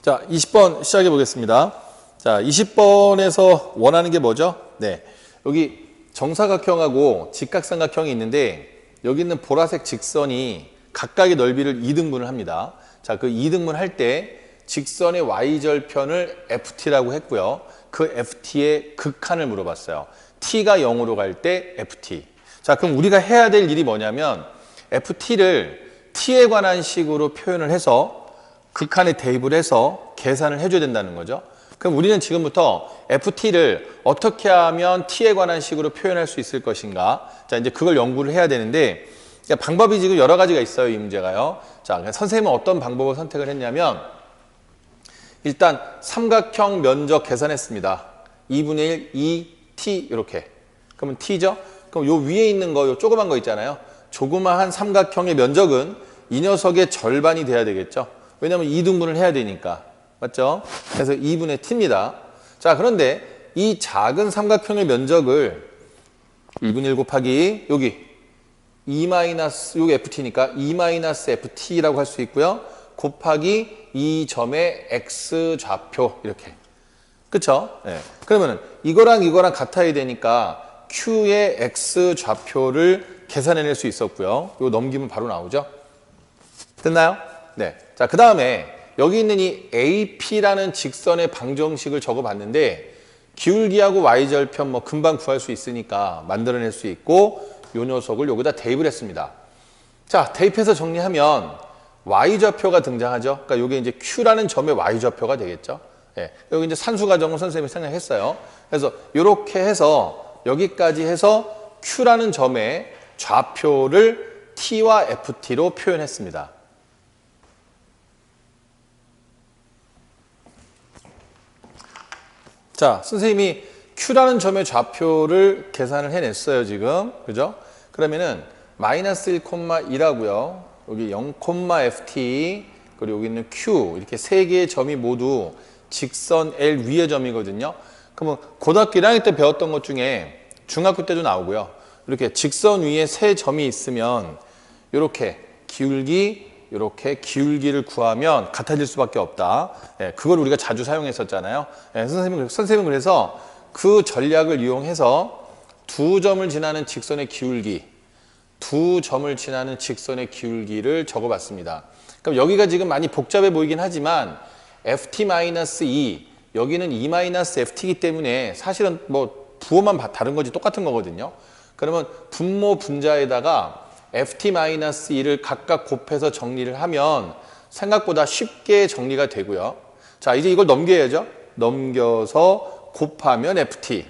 자, 20번 시작해 보겠습니다. 자, 20번에서 원하는 게 뭐죠? 네. 여기 정사각형하고 직각삼각형이 있는데 여기 있는 보라색 직선이 각각의 넓이를 2등분을 합니다. 자, 그 2등분 할 때 직선의 y절편을 ft라고 했고요. 그 ft의 극한을 물어봤어요. t가 0으로 갈 때 ft. 자, 그럼 우리가 해야 될 일이 뭐냐면 ft를 t에 관한 식으로 표현을 해서 극한에 대입을 해서 계산을 해줘야 된다는 거죠. 그럼 우리는 지금부터 ft를 어떻게 하면 t에 관한 식으로 표현할 수 있을 것인가. 자, 이제 그걸 연구를 해야 되는데 방법이 지금 여러 가지가 있어요, 이 문제가요. 자, 선생님은 어떤 방법을 선택을 했냐면 일단 삼각형 면적 계산했습니다. 2분의 1, 2t 이렇게. 그러면 t죠? 그럼 요 위에 있는 거, 요 조그만 거 있잖아요. 조그마한 삼각형의 면적은 이 녀석의 절반이 돼야 되겠죠. 왜냐하면 2등분을 해야 되니까. 맞죠? 그래서 2분의 t입니다. 자, 그런데 이 작은 삼각형의 면적을 2분의 1 곱하기 여기 2 마이너스, 여기 ft니까 2 마이너스 ft라고 할 수 있고요. 곱하기 이 점의 x 좌표 이렇게. 그쵸? 네. 그러면은 이거랑 이거랑 같아야 되니까 q의 x 좌표를 계산해낼 수 있었고요. 이거 넘기면 바로 나오죠? 됐나요? 네. 자, 그 다음에 여기 있는 이 AP라는 직선의 방정식을 적어봤는데 기울기하고 y절편 뭐 금방 구할 수 있으니까 만들어낼 수 있고 요 녀석을 여기다 대입을 했습니다. 자, 대입해서 정리하면 y좌표가 등장하죠. 그러니까 이게 이제 q라는 점의 y좌표가 되겠죠. 예. 여기 이제 산수 과정을 선생님이 생각했어요. 그래서 이렇게 해서 여기까지 해서 q라는 점의 좌표를 t와 ft로 표현했습니다. 자, 선생님이 q라는 점의 좌표를 계산을 해냈어요, 지금. 그죠? 그러면은 마이너스 1,1하고요. 여기 0,ft, 그리고 여기 있는 q, 이렇게 세 개의 점이 모두 직선 L 위의 점이거든요. 그러면 고등학교 1학년 때 배웠던 것 중에 중학교 때도 나오고요. 이렇게 직선 위에 세 점이 있으면 이렇게 기울기, 이렇게 기울기를 구하면 같아질 수밖에 없다. 예, 그걸 우리가 자주 사용했었잖아요. 예, 선생님은 그래서 그 전략을 이용해서 두 점을 지나는 직선의 기울기, 두 점을 지나는 직선의 기울기를 적어봤습니다. 그럼 여기가 지금 많이 복잡해 보이긴 하지만 ft-2, 여기는 2-ft이기 때문에 사실은 뭐 부호만 다른 거지 똑같은 거거든요. 그러면 분모 분자에다가 ft-2를 각각 곱해서 정리를 하면 생각보다 쉽게 정리가 되고요. 자, 이제 이걸 넘겨야죠. 넘겨서 곱하면 ft.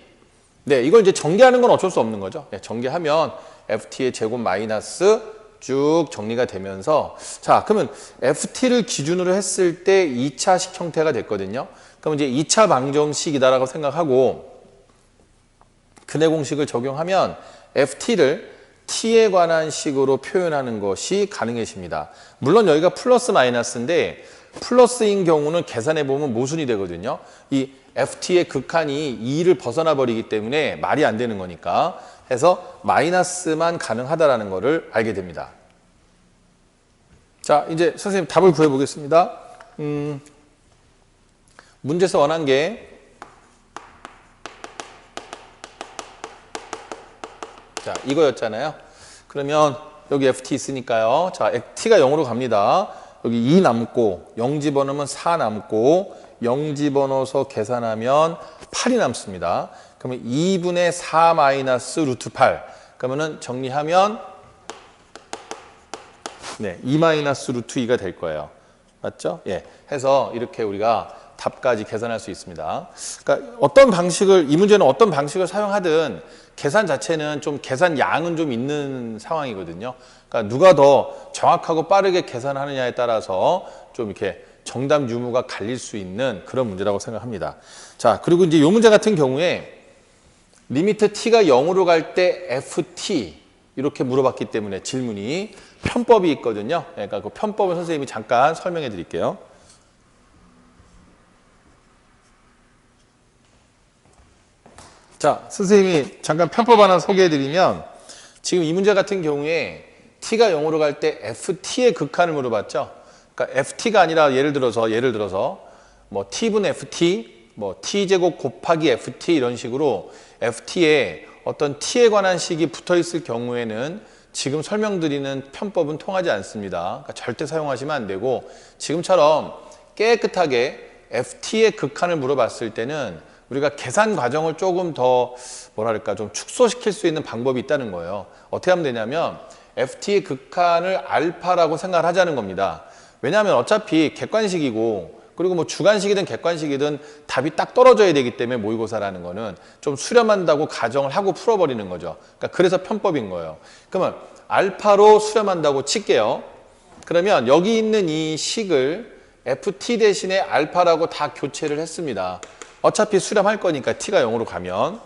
네, 이걸 이제 전개하는 건 어쩔 수 없는 거죠. 네, 전개하면 ft의 제곱 마이너스 쭉 정리가 되면서 자, 그러면 ft를 기준으로 했을 때 2차식 형태가 됐거든요. 그럼 이제 2차 방정식이다라고 생각하고 근해 공식을 적용하면 ft를 t에 관한 식으로 표현하는 것이 가능해집니다. 물론 여기가 플러스 마이너스인데 플러스인 경우는 계산해 보면 모순이 되거든요. 이 ft의 극한이 2를 벗어나 버리기 때문에 말이 안 되는 거니까 해서 마이너스만 가능하다라는 것을 알게 됩니다. 자, 이제 선생님 답을 구해 보겠습니다. 문제에서 원한 게 자, 이거였잖아요. 그러면 여기 ft 있으니까요. 자, t가 0으로 갑니다. 여기 2 남고 0 집어넣으면 4 남고 0 집어넣어서 계산하면 8이 남습니다. 그러면 2분의 4 마이너스 루트 8. 그러면은 정리하면 네, 2 마이너스 루트 2가 될 거예요. 맞죠? 예. 해서 이렇게 우리가 답까지 계산할 수 있습니다. 그러니까 어떤 방식을, 이 문제는 어떤 방식을 사용하든 계산 자체는 좀 계산 양은 좀 있는 상황이거든요. 그러니까 누가 더 정확하고 빠르게 계산하느냐에 따라서 좀 이렇게 정답 유무가 갈릴 수 있는 그런 문제라고 생각합니다. 자, 그리고 이제 이 문제 같은 경우에 리미트 t가 0으로 갈 때 ft 이렇게 물어봤기 때문에 질문이 편법이 있거든요. 그러니까 그 편법을 선생님이 잠깐 설명해 드릴게요. 자, 선생님이 잠깐 편법 하나 소개해 드리면 지금 이 문제 같은 경우에 t가 0으로 갈 때 ft의 극한을 물어봤죠. 그러니까 ft가 아니라 예를 들어서 뭐 t분 ft, 뭐 t제곱 곱하기 ft 이런 식으로 ft에 어떤 t에 관한 식이 붙어 있을 경우에는 지금 설명드리는 편법은 통하지 않습니다. 그러니까 절대 사용하시면 안 되고 지금처럼 깨끗하게 ft의 극한을 물어봤을 때는 우리가 계산 과정을 조금 더 뭐랄까 좀 축소시킬 수 있는 방법이 있다는 거예요. 어떻게 하면 되냐면 ft의 극한을 알파라고 생각을 하자는 겁니다. 왜냐하면 어차피 객관식이고 그리고 뭐 주관식이든 객관식이든 답이 딱 떨어져야 되기 때문에 모의고사라는 거는 좀 수렴한다고 가정을 하고 풀어버리는 거죠. 그러니까 그래서 편법인 거예요. 그러면 알파로 수렴한다고 칠게요. 그러면 여기 있는 이 식을 ft 대신에 알파라고 다 교체를 했습니다. 어차피 수렴할 거니까 t가 0으로 가면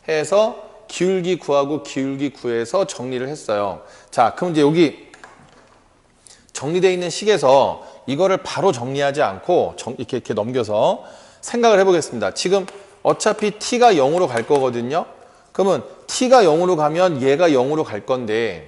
해서 기울기 구하고 기울기 구해서 정리를 했어요. 자, 그럼 이제 여기 정리되어 있는 식에서 이거를 바로 정리하지 않고 이렇게 넘겨서 생각을 해보겠습니다. 지금 어차피 t가 0으로 갈 거거든요. 그러면 t가 0으로 가면 얘가 0으로 갈 건데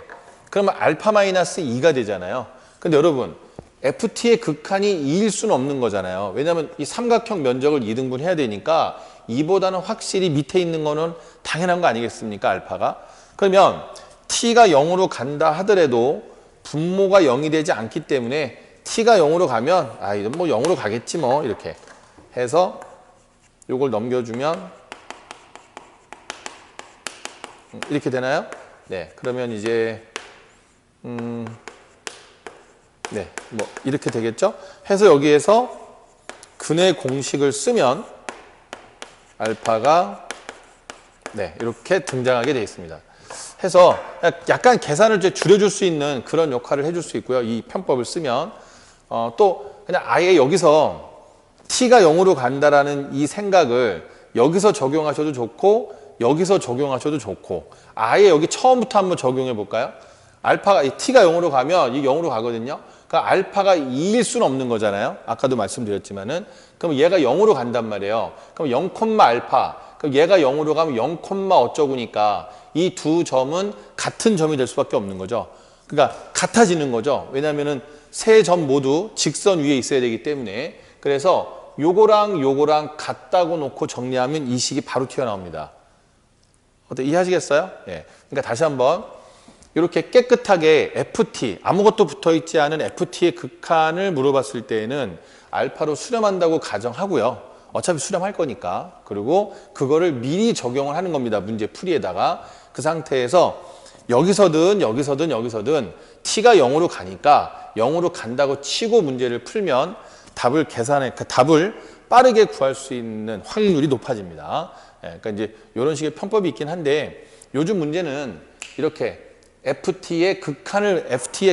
그러면 알파 마이너스 2가 되잖아요. 근데 여러분 ft의 극한이 2일 수는 없는 거잖아요. 왜냐하면 이 삼각형 면적을 2등분 해야 되니까 2보다는 확실히 밑에 있는 거는 당연한 거 아니겠습니까? 알파가. 그러면 t가 0으로 간다 하더라도 분모가 0이 되지 않기 때문에 t가 0으로 가면 이건 뭐 0으로 가겠지 뭐 이렇게 해서 요걸 넘겨주면 이렇게 되나요? 네, 그러면 이제 네, 뭐 이렇게 되겠죠? 해서 여기에서 근의 공식을 쓰면 알파가 네, 이렇게 등장하게 되어 있습니다. 해서 약간 계산을 줄여줄 수 있는 그런 역할을 해줄 수 있고요. 이 편법을 쓰면 또 그냥 아예 여기서 t가 0으로 간다라는 이 생각을 여기서 적용하셔도 좋고 여기서 적용하셔도 좋고 아예 여기 처음부터 한번 적용해 볼까요? 알파가 t가 0으로 가면 이 0으로 가거든요. 그러니까 알파가 2일 수는 없는 거잖아요. 아까도 말씀드렸지만은 그럼 얘가 0으로 간단 말이에요. 그럼 0, 알파. 그럼 얘가 0으로 가면 0, 어쩌고니까 이 두 점은 같은 점이 될 수밖에 없는 거죠. 그러니까 같아지는 거죠. 왜냐하면은 세 점 모두 직선 위에 있어야 되기 때문에 그래서 요거랑 같다고 놓고 정리하면 이 식이 바로 튀어나옵니다. 어때 이해하시겠어요? 예. 그러니까 다시 한번 이렇게 깨끗하게 ft 아무것도 붙어있지 않은 ft의 극한을 물어봤을 때에는 알파로 수렴한다고 가정하고요. 어차피 수렴할 거니까. 그리고 그거를 미리 적용을 하는 겁니다. 문제 풀이에다가. 그 상태에서 여기서든 t가 0으로 가니까 0으로 간다고 치고 문제를 풀면 답을 빠르게 구할 수 있는 확률이 높아집니다. 그러니까 이제 이런 식의 편법이 있긴 한데 요즘 문제는 이렇게 ft의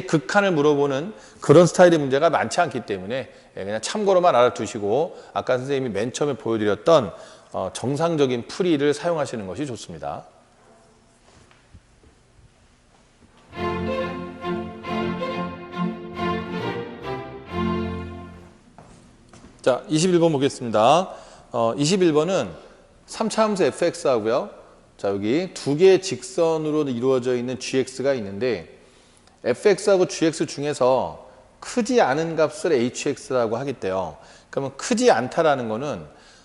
극한을 물어보는 그런 스타일의 문제가 많지 않기 때문에 그냥 참고로만 알아두시고 아까 선생님이 맨 처음에 보여드렸던 정상적인 풀이를 사용하시는 것이 좋습니다. 자, 21번 보겠습니다. 21번은 3차 함수 fx하고요. 자, 여기 두 개의 직선으로 이루어져 있는 gx가 있는데 fx하고 gx 중에서 크지 않은 값을 hx라고 하겠대요. 그러면 크지 않다라는 거는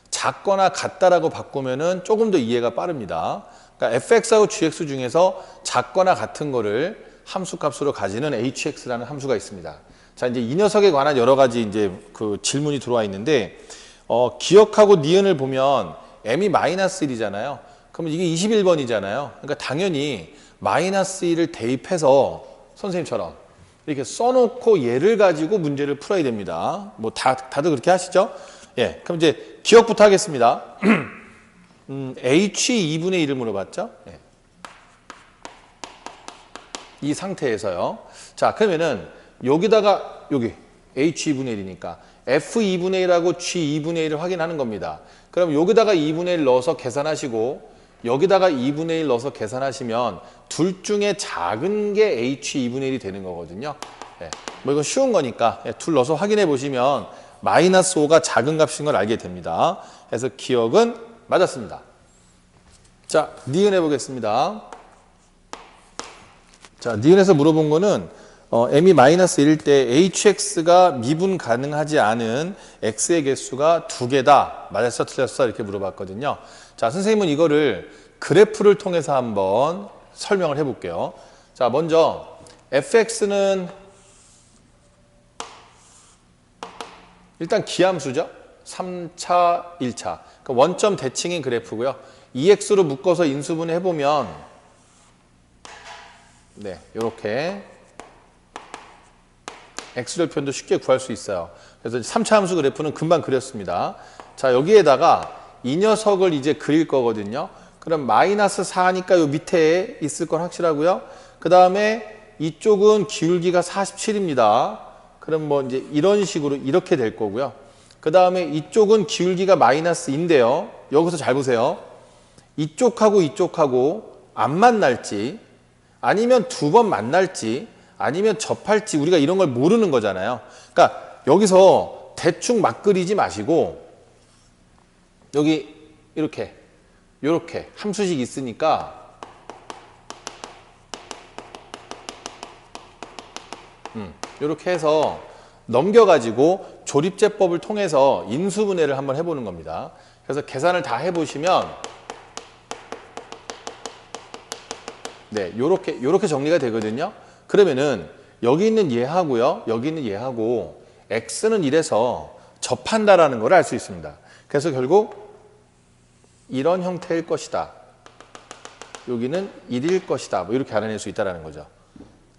작거나 같다라고 바꾸면은 조금 더 이해가 빠릅니다. 그러니까 fx하고 gx 중에서 작거나 같은 거를 함수값으로 가지는 hx라는 함수가 있습니다. 자, 이제 이 녀석에 관한 여러 가지 이제 그 질문이 들어와 있는데 기억하고 니은을 보면 m이 마이너스 1이잖아요. 그러면 이게 21번이잖아요. 그러니까 당연히 마이너스 1을 대입해서 선생님처럼 이렇게 써놓고 얘를 가지고 문제를 풀어야 됩니다. 뭐 다들 그렇게 하시죠? 예, 그럼 이제 기억부터 하겠습니다. h 2분의 1을 물어봤죠? 예. 이 상태에서요. 자, 그러면은 여기다가 여기 h 2분의 1이니까 f 2분의 1하고 g 2분의 1을 확인하는 겁니다. 그럼 여기다가 2분의 1 넣어서 계산하시고 여기다가 2분의 1 넣어서 계산하시면 둘 중에 작은 게 h 2분의 1이 되는 거거든요. 예. 뭐 이건 쉬운 거니까 둘 넣어서 확인해 보시면 마이너스 5가 작은 값인 걸 알게 됩니다. 그래서 기억은 맞았습니다. 자, 니은 해보겠습니다. 자, 니은에서 물어본 거는 m이 -1일 때 hx가 미분 가능하지 않은 x의 개수가 2개다. 맞았어, 틀렸어? 이렇게 물어봤거든요. 자, 선생님은 이거를 그래프를 통해서 한번 설명을 해볼게요. 자, 먼저 fx는 일단 기함수죠. 3차, 1차. 그러니까 원점 대칭인 그래프고요. 2x로 묶어서 인수분해 해보면 네, 이렇게 x절편도 쉽게 구할 수 있어요. 그래서 3차 함수 그래프는 금방 그렸습니다. 자, 여기에다가 이 녀석을 이제 그릴 거거든요. 그럼 -4니까 요 밑에 있을 건 확실하고요. 그 다음에 이쪽은 기울기가 47입니다. 그럼 뭐 이제 이런 식으로 이렇게 될 거고요. 그 다음에 이쪽은 기울기가 -인데요. 여기서 잘 보세요. 이쪽하고 이쪽하고 안 만날지 아니면 두 번 만날지 아니면 접할지 우리가 이런 걸 모르는 거잖아요. 그러니까 여기서 대충 막 그리지 마시고 여기 이렇게 함수식 있으니까 이렇게 해서 넘겨가지고 조립제법을 통해서 인수분해를 한번 해보는 겁니다. 그래서 계산을 다 해보시면 네, 요렇게 정리가 되거든요. 그러면은 여기 있는 얘하고요, 여기 있는 얘하고 x는 1에서 접한다라는 걸 알 수 있습니다. 그래서 결국 이런 형태일 것이다. 여기는 1일 것이다. 뭐 이렇게 알아낼 수 있다라는 거죠.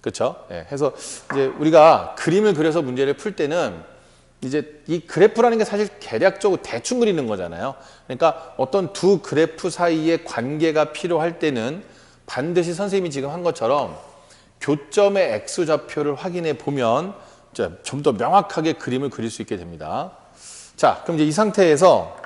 그렇죠? 예, 해서 이제 우리가 그림을 그려서 문제를 풀 때는 이제 이 그래프라는 게 사실 계략적으로 대충 그리는 거잖아요. 그러니까 어떤 두 그래프 사이의 관계가 필요할 때는 반드시 선생님이 지금 한 것처럼 교점의 x좌표를 확인해 보면 좀 더 명확하게 그림을 그릴 수 있게 됩니다. 자, 그럼 이제 이 상태에서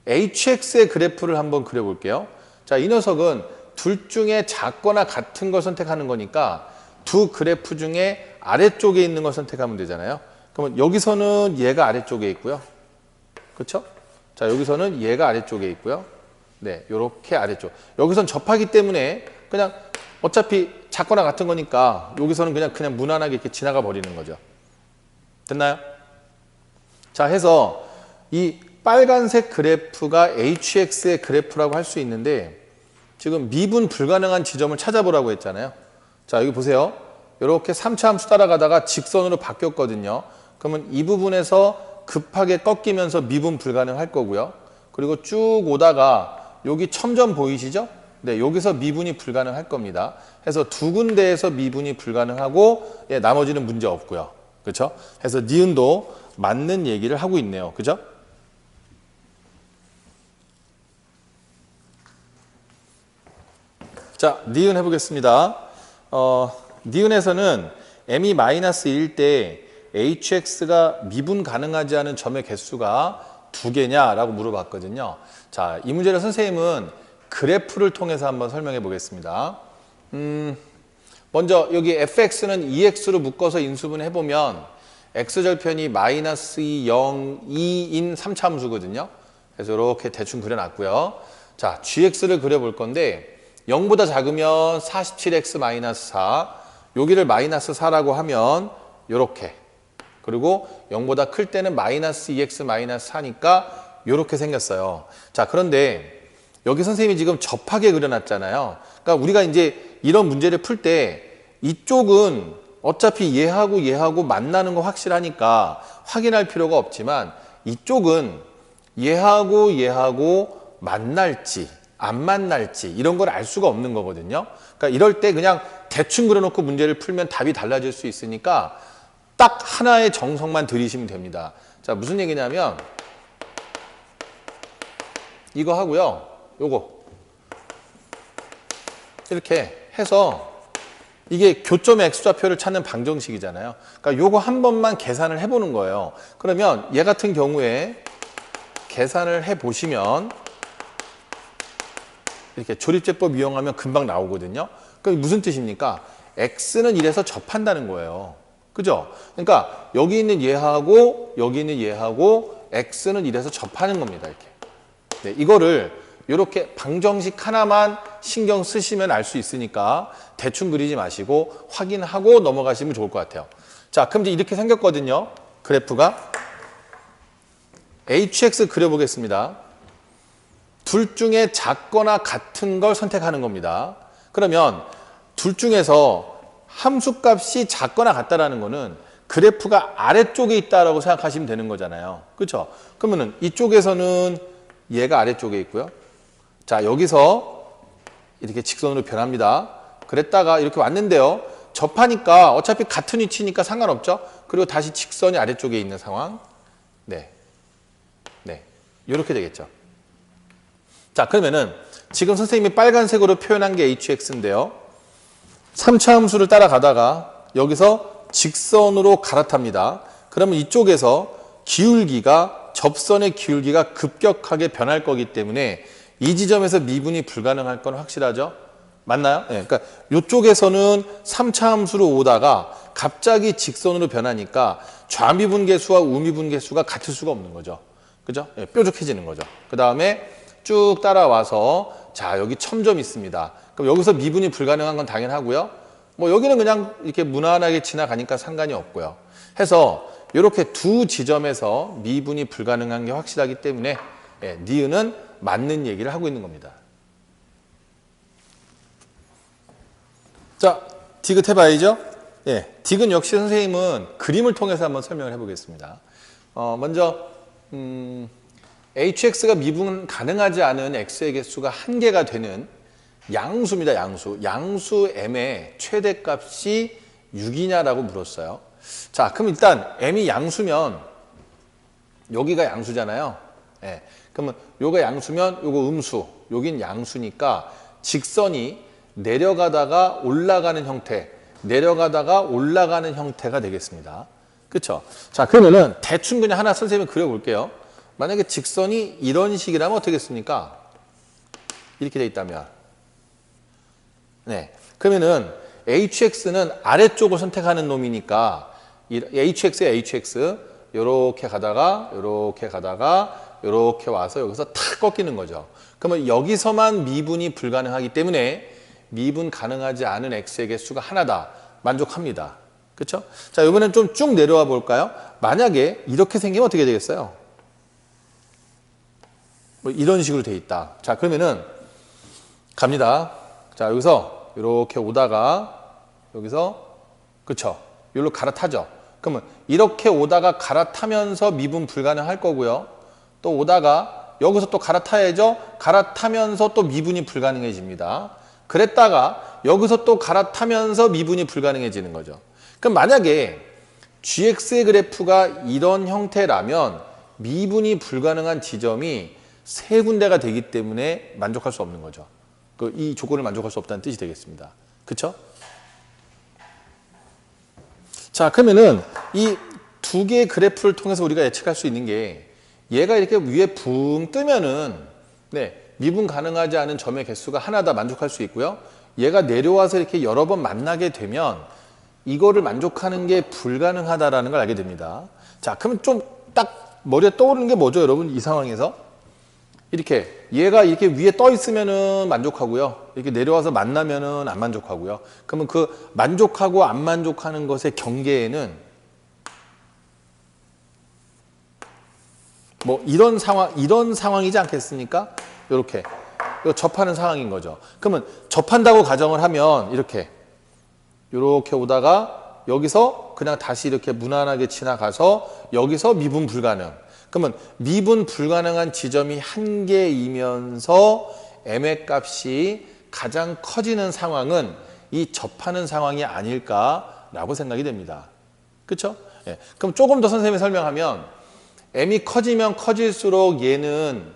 hx의 그래프를 한번 그려볼게요. 자, 이 녀석은 둘 중에 작거나 같은 걸 선택하는 거니까 두 그래프 중에 아래쪽에 있는 걸 선택하면 되잖아요. 그러면 여기서는 얘가 아래쪽에 있고요. 그렇죠? 자, 여기서는 얘가 아래쪽에 있고요. 네, 요렇게 아래쪽. 여기선 접하기 때문에 그냥 어차피 작거나 같은 거니까 여기서는 그냥 무난하게 이렇게 지나가 버리는 거죠. 됐나요? 자, 해서 이 빨간색 그래프가 hx의 그래프라고 할 수 있는데 지금 미분 불가능한 지점을 찾아보라고 했잖아요. 자, 여기 보세요. 이렇게 3차 함수 따라가다가 직선으로 바뀌었거든요. 그러면 이 부분에서 급하게 꺾이면서 미분 불가능할 거고요. 그리고 쭉 오다가 여기 첨점 보이시죠? 네, 여기서 미분이 불가능할 겁니다. 해서 두 군데에서 미분이 불가능하고 예, 나머지는 문제 없고요. 그렇죠? 해서 니은도 맞는 얘기를 하고 있네요. 그죠? 자, 니은 해보겠습니다. 니은에서는 m이 -1일 때 hx가 미분 가능하지 않은 점의 개수가 2개냐라고 물어봤거든요. 자, 이 문제를 선생님은 그래프를 통해서 한번 설명해 보겠습니다. 먼저 여기 fx는 2x로 묶어서 인수분해 해보면 x절편이 -2, 0, 2인 3차 함수거든요. 그래서 이렇게 대충 그려놨고요. 자, gx를 그려볼 건데 0보다 작으면 47x-4, 여기를 -4라고 하면 이렇게, 그리고 0보다 클 때는 -2x-4니까 이렇게 생겼어요. 자, 그런데 여기 선생님이 지금 접하게 그려놨잖아요. 그러니까 우리가 이제 이런 문제를 풀 때 이쪽은 어차피 얘하고 만나는 거 확실하니까 확인할 필요가 없지만 이쪽은 얘하고 만날지 안 만날지 이런 걸 알 수가 없는 거거든요. 그러니까 이럴 때 그냥 대충 그려놓고 문제를 풀면 답이 달라질 수 있으니까 딱 하나의 정석만 들이시면 됩니다. 자, 무슨 얘기냐면 이거 하고요. 요거 이렇게 해서 이게 교점의 x좌표를 찾는 방정식이잖아요. 그러니까 요거 한 번만 계산을 해보는 거예요. 그러면 얘 같은 경우에 계산을 해보시면 이렇게 조립제법 이용하면 금방 나오거든요. 그럼 무슨 뜻입니까? x는 1에서 접한다는 거예요. 그죠? 그러니까 여기 있는 얘하고 여기 있는 얘하고 x는 1에서 접하는 겁니다. 이렇게. 네, 이거를 이렇게 방정식 하나만 신경 쓰시면 알 수 있으니까 대충 그리지 마시고 확인하고 넘어가시면 좋을 것 같아요. 자, 그럼 이제 이렇게 생겼거든요. 그래프가. HX 그려보겠습니다. 둘 중에 작거나 같은 걸 선택하는 겁니다. 그러면 둘 중에서 함수값이 작거나 같다라는 거는 그래프가 아래쪽에 있다라고 생각하시면 되는 거잖아요. 그렇죠? 그러면은 이쪽에서는 얘가 아래쪽에 있고요. 자, 여기서 이렇게 직선으로 변합니다. 그랬다가 이렇게 왔는데요. 접하니까 어차피 같은 위치니까 상관없죠. 그리고 다시 직선이 아래쪽에 있는 상황. 네. 네. 이렇게 되겠죠. 자, 그러면은 지금 선생님이 빨간색으로 표현한 게 hx인데요. 3차 함수를 따라가다가 여기서 직선으로 갈아탑니다. 그러면 이쪽에서 기울기가 접선의 기울기가 급격하게 변할 거기 때문에 이 지점에서 미분이 불가능할 건 확실하죠? 맞나요? 네, 그러니까 이쪽에서는 3차 함수로 오다가 갑자기 직선으로 변하니까 좌미분계수와 우미분계수가 같을 수가 없는 거죠. 그죠? 네, 뾰족해지는 거죠. 그 다음에 쭉 따라와서 자, 여기 첨점 있습니다. 그럼 여기서 미분이 불가능한 건 당연하고요. 뭐 여기는 그냥 이렇게 무난하게 지나가니까 상관이 없고요. 해서 이렇게 두 지점에서 미분이 불가능한 게 확실하기 때문에 예, 니은은 맞는 얘기를 하고 있는 겁니다. 자, 디귿 해봐야죠. 예, 디귿 역시 선생님은 그림을 통해서 한번 설명을 해보겠습니다. 먼저 hx가 미분 가능하지 않은 x의 개수가 한 개가 되는 양수입니다. 양수 m의 최대값이 6이냐라고 물었어요. 자, 그럼 일단 m이 양수면 여기가 양수잖아요. 예, 그러면 요가 양수면 요거 음수, 여긴 양수니까 직선이 내려가다가 올라가는 형태, 내려가다가 올라가는 형태가 되겠습니다. 그렇죠? 자, 그러면은 대충 그냥 하나 선생님이 그려볼게요. 만약에 직선이 이런 식이라면 어떻겠습니까? 이렇게 돼 있다면. 네. 그러면은 hx는 아래쪽을 선택하는 놈이니까 hx에 hx 요렇게 가다가 요렇게 가다가 요렇게 와서 여기서 탁 꺾이는 거죠. 그러면 여기서만 미분이 불가능하기 때문에 미분 가능하지 않은 x의 개수가 하나다. 만족합니다. 그렇죠? 자, 이번엔 좀 쭉 내려와 볼까요? 만약에 이렇게 생기면 어떻게 되겠어요? 뭐 이런 식으로 돼 있다. 자, 그러면은 갑니다. 자, 여기서 이렇게 오다가 여기서 그쵸? 여기로 갈아타죠. 그러면 이렇게 오다가 갈아타면서 미분 불가능할 거고요. 또 오다가 여기서 또 갈아타야죠. 갈아타면서 또 미분이 불가능해집니다. 그랬다가 여기서 또 갈아타면서 미분이 불가능해지는 거죠. 그럼 만약에 gx의 그래프가 이런 형태라면 미분이 불가능한 지점이 세 군데가 되기 때문에 만족할 수 없는 거죠. 이 조건을 만족할 수 없다는 뜻이 되겠습니다. 그렇죠? 자, 그러면은 이 두 개의 그래프를 통해서 우리가 예측할 수 있는 게 얘가 이렇게 위에 붕 뜨면은 네, 미분 가능하지 않은 점의 개수가 하나다 만족할 수 있고요. 얘가 내려와서 이렇게 여러 번 만나게 되면 이거를 만족하는 게 불가능하다라는 걸 알게 됩니다. 자, 그러면 좀 딱 머리에 떠오르는 게 뭐죠, 여러분? 이 상황에서 이렇게 얘가 이렇게 위에 떠 있으면은 만족하고요. 이렇게 내려와서 만나면은 안 만족하고요. 그러면 그 만족하고 안 만족하는 것의 경계에는 뭐 이런 상황이지 않겠습니까? 이렇게 접하는 상황인 거죠. 그러면 접한다고 가정을 하면 이렇게 오다가 여기서 그냥 다시 이렇게 무난하게 지나가서 여기서 미분 불가능. 그러면 미분 불가능한 지점이 한 개이면서 m의 값이 가장 커지는 상황은 이 접하는 상황이 아닐까라고 생각이 됩니다. 그렇죠? 예. 그럼 조금 더 선생님이 설명하면 m이 커지면 커질수록 얘는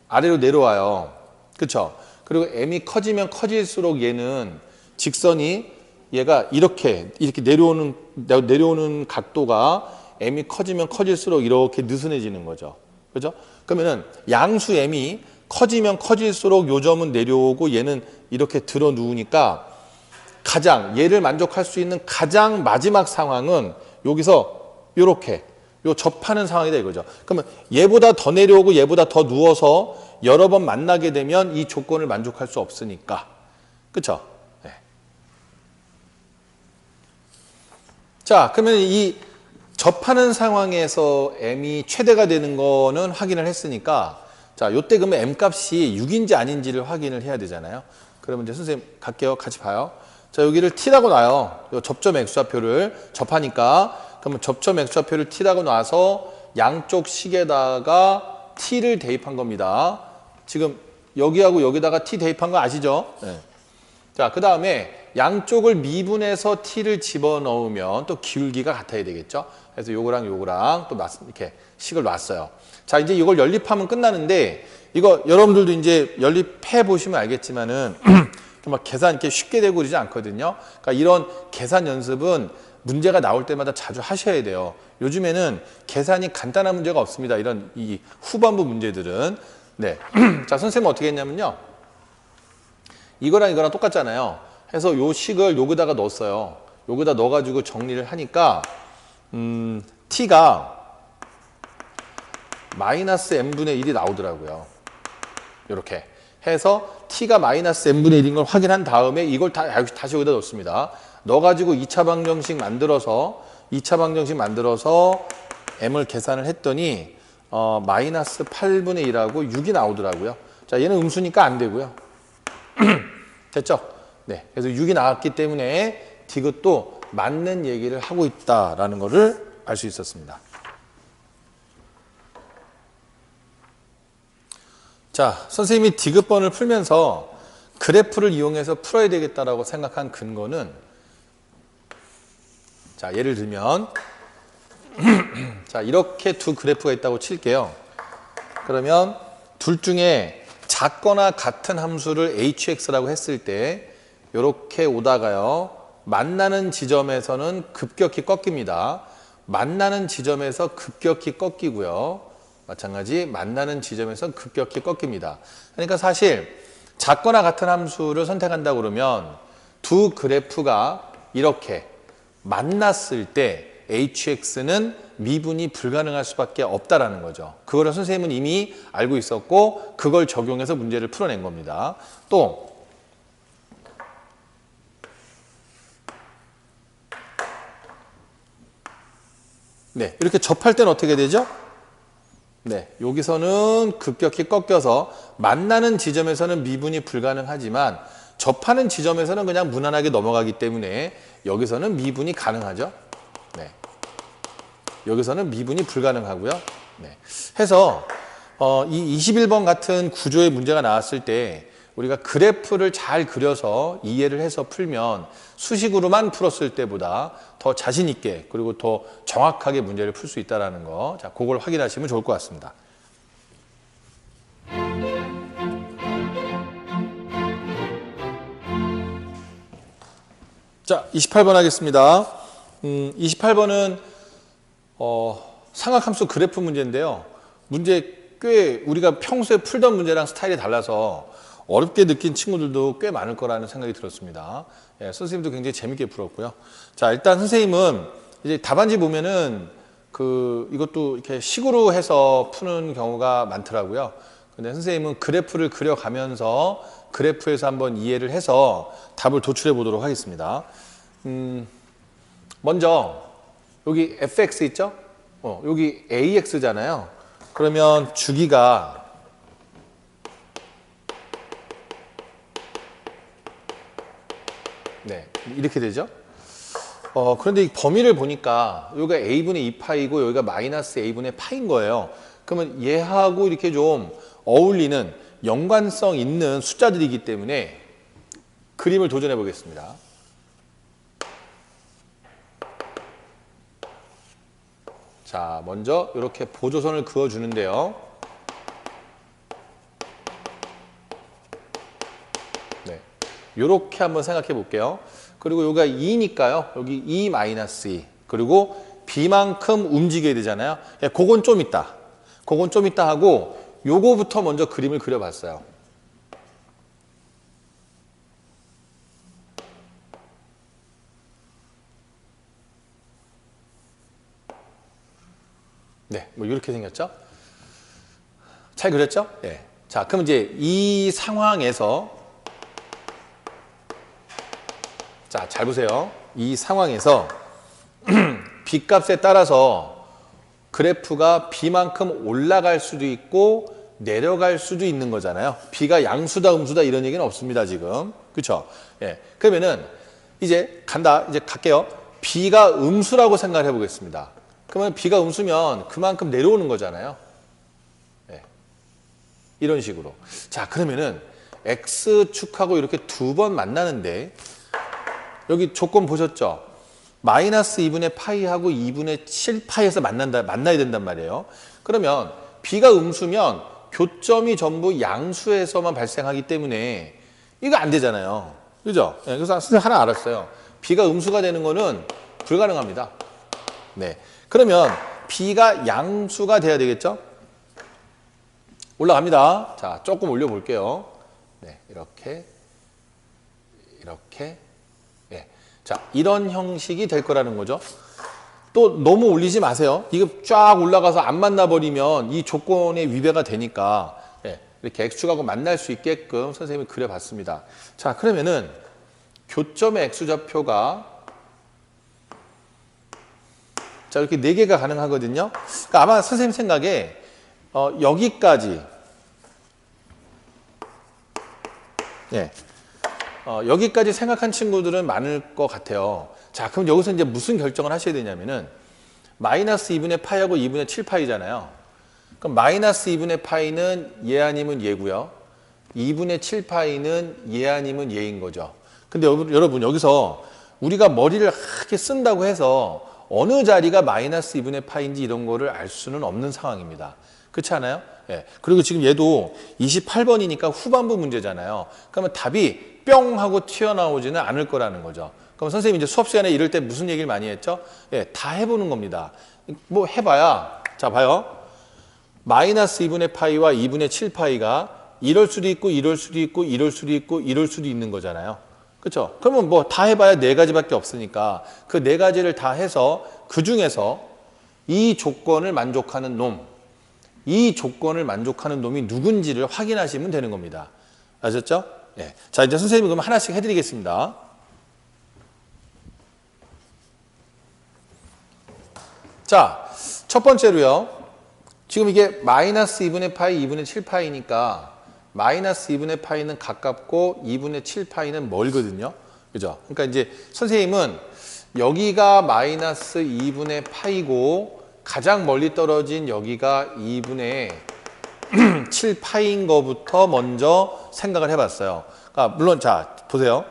아래로 내려와요. 그렇죠? 그리고 m이 커지면 커질수록 얘는 직선이 얘가 이렇게 내려오는 각도가 m이 커지면 커질수록 이렇게 느슨해지는 거죠. 그죠? 그러면은 양수 m이 커지면 커질수록 요 점은 내려오고 얘는 이렇게 들어 누우니까 얘를 만족할 수 있는 가장 마지막 상황은 여기서 요렇게 요 접하는 상황이다 이거죠. 그러면 얘보다 더 내려오고 얘보다 더 누워서 여러 번 만나게 되면 이 조건을 만족할 수 없으니까. 그렇죠? 네. 자, 그러면 이 접하는 상황에서 m이 최대가 되는 거는 확인을 했으니까 자, 요때 그러면 m 값이 6인지 아닌지를 확인을 해야 되잖아요. 그러면 이제 선생님 갈게요. 같이 봐요. 자, 여기를 t라고 놔요. 요 접점 x좌표를 접하니까 그러면 접점 x좌표를 t라고 놔서 양쪽 식에다가 t를 대입한 겁니다. 지금 여기하고 여기다가 t 대입한 거 아시죠? 네. 자, 그 다음에 양쪽을 미분해서 t를 집어넣으면 또 기울기가 같아야 되겠죠? 그래서 요거랑 요거랑 또 이렇게 식을 놨어요. 자, 이제 이걸 연립하면 끝나는데 이거 여러분들도 이제 연립해 보시면 알겠지만은 막 계산 이렇게 쉽게 되고 그러지 않거든요. 그러니까 이런 계산 연습은 문제가 나올 때마다 자주 하셔야 돼요. 요즘에는 계산이 간단한 문제가 없습니다. 이런 이 후반부 문제들은. 네. 자, 선생님은 어떻게 했냐면요. 이거랑 이거랑 똑같잖아요. 해서 요 식을 여기다가 넣었어요. 여기다 넣어가지고 정리를 하니까 t가 마이너스 n분의 1이 나오더라고요. 이렇게 해서 t가 마이너스 n분의 1인 걸 확인한 다음에 이걸 다시 여기다 넣습니다. 넣어가지고 2차 방정식 만들어서 m을 계산을 했더니 마이너스 8분의 1하고 6이 나오더라고요. 자, 얘는 음수니까 안 되고요. 됐죠? 네. 그래서 6이 나왔기 때문에 디귿도 맞는 얘기를 하고 있다라는 것을 알 수 있었습니다. 자, 선생님이 디귿번을 풀면서 그래프를 이용해서 풀어야 되겠다라고 생각한 근거는 자, 예를 들면 자, 이렇게 두 그래프가 있다고 칠게요. 그러면 둘 중에 작거나 같은 함수를 hx라고 했을 때 이렇게 오다가요. 만나는 지점에서는 급격히 꺾입니다. 만나는 지점에서 급격히 꺾이고요. 마찬가지 만나는 지점에서 급격히 꺾입니다. 그러니까 사실 작거나 같은 함수를 선택한다 그러면 두 그래프가 이렇게 만났을 때 hx는 미분이 불가능할 수밖에 없다라는 거죠. 그거를 선생님은 이미 알고 있었고 그걸 적용해서 문제를 풀어낸 겁니다. 또 네, 이렇게 접할 때는 어떻게 되죠? 네, 여기서는 급격히 꺾여서 만나는 지점에서는 미분이 불가능하지만 접하는 지점에서는 그냥 무난하게 넘어가기 때문에 여기서는 미분이 가능하죠. 네, 여기서는 미분이 불가능하고요. 네, 해서 이 21번 같은 구조의 문제가 나왔을 때 우리가 그래프를 잘 그려서 이해를 해서 풀면 수식으로만 풀었을 때보다 더 자신 있게 그리고 더 정확하게 문제를 풀 수 있다는 거. 자, 그걸 확인하시면 좋을 것 같습니다. 자, 28번 하겠습니다. 28번은 삼각함수 그래프 문제인데요. 문제 꽤 우리가 평소에 풀던 문제랑 스타일이 달라서 어렵게 느낀 친구들도 꽤 많을 거라는 생각이 들었습니다. 예, 선생님도 굉장히 재밌게 풀었고요. 자, 일단 선생님은 이제 답안지 보면은 이것도 이렇게 식으로 해서 푸는 경우가 많더라고요. 근데 선생님은 그래프를 그려가면서 그래프에서 한번 이해를 해서 답을 도출해 보도록 하겠습니다. 먼저 여기 fx 있죠? 여기 ax잖아요. 그러면 주기가 네, 이렇게 되죠. 그런데 이 범위를 보니까 여기가 a분의 2파이고 여기가 마이너스 a분의 파인 거예요. 그러면 얘하고 이렇게 좀 어울리는 연관성 있는 숫자들이기 때문에 그림을 도전해 보겠습니다. 자, 먼저 이렇게 보조선을 그어주는데요. 네, 이렇게 한번 생각해 볼게요. 그리고 여기가 2니까요. 여기 2 마이너스 2. 그리고 b만큼 움직여야 되잖아요. 그건 좀 있다. 그건 좀 있다 하고 요거부터 먼저 그림을 그려봤어요. 네, 뭐 이렇게 생겼죠? 잘 그렸죠? 네. 자, 그럼 이제 이 상황에서 자, 잘 보세요. 이 상황에서 B값에 따라서 그래프가 B만큼 올라갈 수도 있고 내려갈 수도 있는 거잖아요. B가 양수다 음수다 이런 얘기는 없습니다, 지금. 그렇죠? 예. 그러면은 이제 갈게요. B가 음수라고 생각을 해 보겠습니다. 그러면 B가 음수면 그만큼 내려오는 거잖아요. 예. 이런 식으로. 자, 그러면은 X축하고 이렇게 두 번 만나는데 여기 조건 보셨죠? 마이너스 2분의 파이하고 2분의 7파이에서 만나야 된단 말이에요. 그러면 B가 음수면 교점이 전부 양수에서만 발생하기 때문에 이거 안 되잖아요. 그죠? 네, 그래서 선생님 하나 알았어요. B가 음수가 되는 거는 불가능합니다. 네. 그러면 B가 양수가 돼야 되겠죠? 올라갑니다. 자, 조금 올려볼게요. 네, 이렇게. 네. 자, 이런 형식이 될 거라는 거죠. 또 너무 올리지 마세요. 이거 쫙 올라가서 안 만나버리면 이 조건에 위배가 되니까 이렇게 X축하고 만날 수 있게끔 선생님이 그려봤습니다. 자, 그러면은 교점의 X좌표가 자 이렇게 4개가 가능하거든요. 그러니까 아마 선생님 생각에 여기까지 여기까지 생각한 친구들은 많을 것 같아요. 자, 그럼 여기서 이제 무슨 결정을 하셔야 되냐면은 마이너스 2분의 파이하고 2분의 7파이잖아요. 그럼 마이너스 2분의 파이는 얘 아니면 얘고요. 2분의 7파이는 얘 아니면 얘인 거죠. 근데 여러분 여기서 우리가 머리를 하게 쓴다고 해서 어느 자리가 마이너스 2분의 파이인지 이런 거를 알 수는 없는 상황입니다. 그렇지 않아요? 예. 그리고 지금 얘도 28번이니까 후반부 문제잖아요. 그러면 답이 뿅 하고 튀어나오지는 않을 거라는 거죠. 그럼 선생님이 이제 수업 시간에 이럴 때 무슨 얘기를 많이 했죠? 예, 다 해보는 겁니다. 뭐 해봐야, 자, 봐요. 마이너스 2분의 파이와 2분의 7파이가 이럴 수도 있고, 이럴 수도 있고, 이럴 수도 있고, 이럴 수도 있는 거잖아요. 그렇죠? 그러면 뭐 다 해봐야 4가지밖에 없으니까 그 4가지를 다 해서 그 중에서 이 조건을 만족하는 놈, 이 조건을 만족하는 놈이 누군지를 확인하시면 되는 겁니다. 아셨죠? 예. 자, 이제 선생님이 그럼 하나씩 해드리겠습니다. 자, 첫 번째로요. 지금 이게 마이너스 2분의 파이, 2분의 7파이니까 마이너스 2분의 파이는 가깝고 2분의 7파이는 멀거든요. 그죠? 그러니까 이제 선생님은 여기가 마이너스 2분의 파이고 가장 멀리 떨어진 여기가 2분의 7파이인 거부터 먼저 생각을 해봤어요. 그러니까 물론 자 보세요.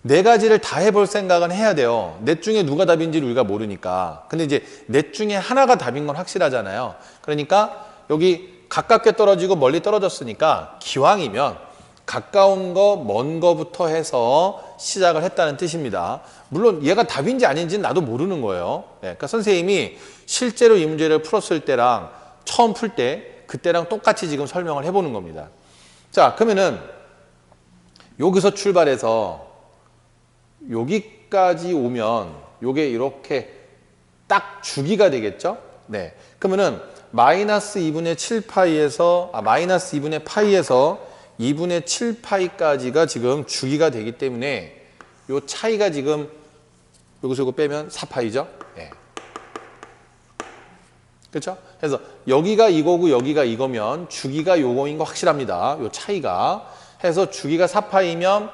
4가지를 다 해볼 생각은 해야 돼요. 넷 중에 누가 답인지를 우리가 모르니까. 근데 이제 넷 중에 하나가 답인 건 확실하잖아요. 그러니까 여기 가깝게 떨어지고 멀리 떨어졌으니까 기왕이면 가까운 거, 먼 거부터 해서 시작을 했다는 뜻입니다. 물론 얘가 답인지 아닌지는 나도 모르는 거예요. 그러니까 선생님이 실제로 이 문제를 풀었을 때랑 처음 풀 때 그때랑 똑같이 지금 설명을 해보는 겁니다. 자, 그러면은 여기서 출발해서 여기까지 오면 요게 이렇게 딱 주기가 되겠죠? 네. 그러면은 마이너스 2분의 7파이에서 마이너스 2분의 파이에서 2분의 7파이까지가 지금 주기가 되기 때문에 요 차이가 지금 여기서 이거 빼면 4파이죠? 네. 그렇죠? 그래서 여기가 이거고 여기가 이거면 주기가 요거인 거 확실합니다. 요 차이가 해서 주기가 4파이면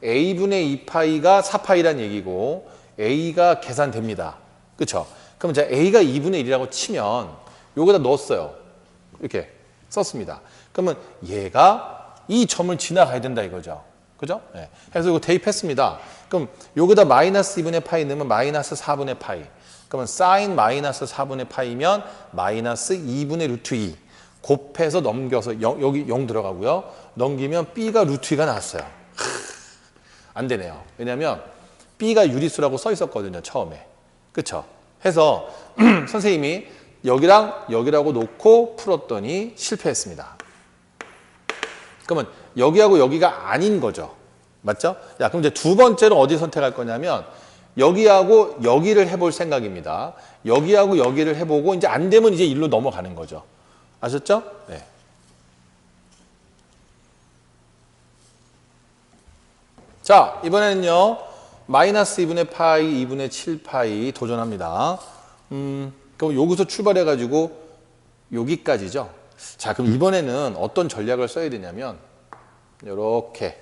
a분의 2파이가 4파이란 얘기고 a가 계산됩니다. 그렇죠? 그럼 제가 a가 2분의 1이라고 치면 요거다 넣었어요. 이렇게 썼습니다. 그러면 얘가 이 점을 지나가야 된다 이거죠. 그죠? 네. 그래서 이거 대입했습니다. 그럼 여기다 마이너스 2분의 파이 넣으면 마이너스 4분의 파이. 그러면 사인 마이너스 4분의 파이면 마이너스 2분의 루트 2. 곱해서 넘겨서 여기 0 들어가고요. 넘기면 b가 루트 2가 나왔어요. 안 되네요. 왜냐하면 b가 유리수라고 써 있었거든요. 처음에. 그렇죠? 해서 선생님이 여기랑 여기라고 놓고 풀었더니 실패했습니다. 그러면 여기하고 여기가 아닌 거죠. 맞죠? 야, 그럼 이제 두 번째로 어디 선택할 거냐면 여기하고 여기를 해볼 생각입니다. 여기하고 여기를 해보고 이제 안 되면 이제 일로 넘어가는 거죠. 아셨죠? 네. 자, 이번에는요. 마이너스 2분의 파이, 2분의 7파이 도전합니다. 그럼 여기서 출발해가지고 여기까지죠. 자, 그럼 이번에는 어떤 전략을 써야 되냐면 이렇게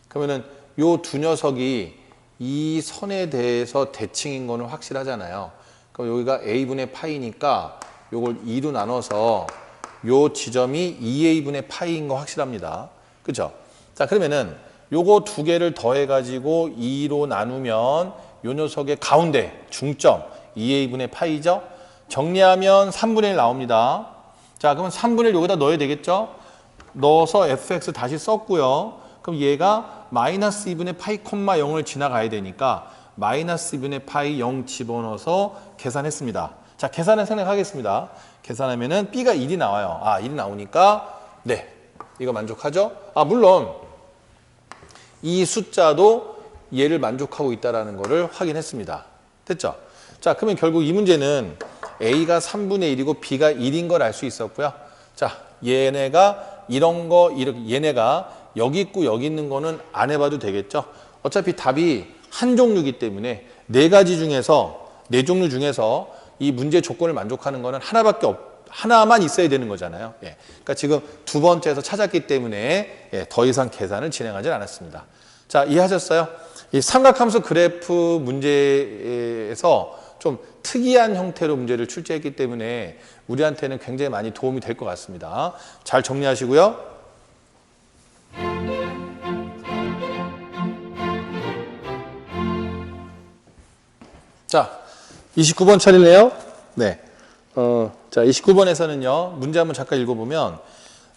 그러면은 요 두 녀석이 이 선에 대해서 대칭인 거는 확실하잖아요. 그럼 여기가 a분의 파이니까 요걸 2로 나눠서 요 지점이 2a분의 파이인 거 확실합니다. 그죠? 자, 그러면은 요거 두 개를 더해 가지고 2로 나누면 요 녀석의 가운데 중점 2a분의 파이죠. 정리하면 3분의 1 나옵니다. 자, 그러면 3분의 1 여기다 넣어야 되겠죠? 넣어서 fx 다시 썼고요. 그럼 얘가 마이너스 2분의 파이 콤마 0을 지나가야 되니까 마이너스 2분의 파이 0 집어넣어서 계산했습니다. 자, 계산을 생략하겠습니다. 계산하면은 b가 1이 나와요. 아, 1이 나오니까 네, 이거 만족하죠? 아, 물론 이 숫자도 얘를 만족하고 있다는 거를 확인했습니다. 됐죠? 자, 그러면 결국 이 문제는 a가 3분의 1이고 b가 1인 걸 알 수 있었고요. 자, 얘네가 이런 거, 얘네가 여기 있고 여기 있는 거는 안 해봐도 되겠죠? 어차피 답이 한 종류이기 때문에 네 종류 중에서 이 문제 조건을 만족하는 거는 하나만 있어야 되는 거잖아요. 예. 그러니까 지금 두 번째에서 찾았기 때문에 예, 더 이상 계산을 진행하지 않았습니다. 자, 이해하셨어요? 이 삼각함수 그래프 문제에서 좀 특이한 형태로 문제를 출제했기 때문에 우리한테는 굉장히 많이 도움이 될 것 같습니다. 잘 정리하시고요. 자, 29번 차례네요. 네. 자, 29번에서는요, 문제 한번 잠깐 읽어보면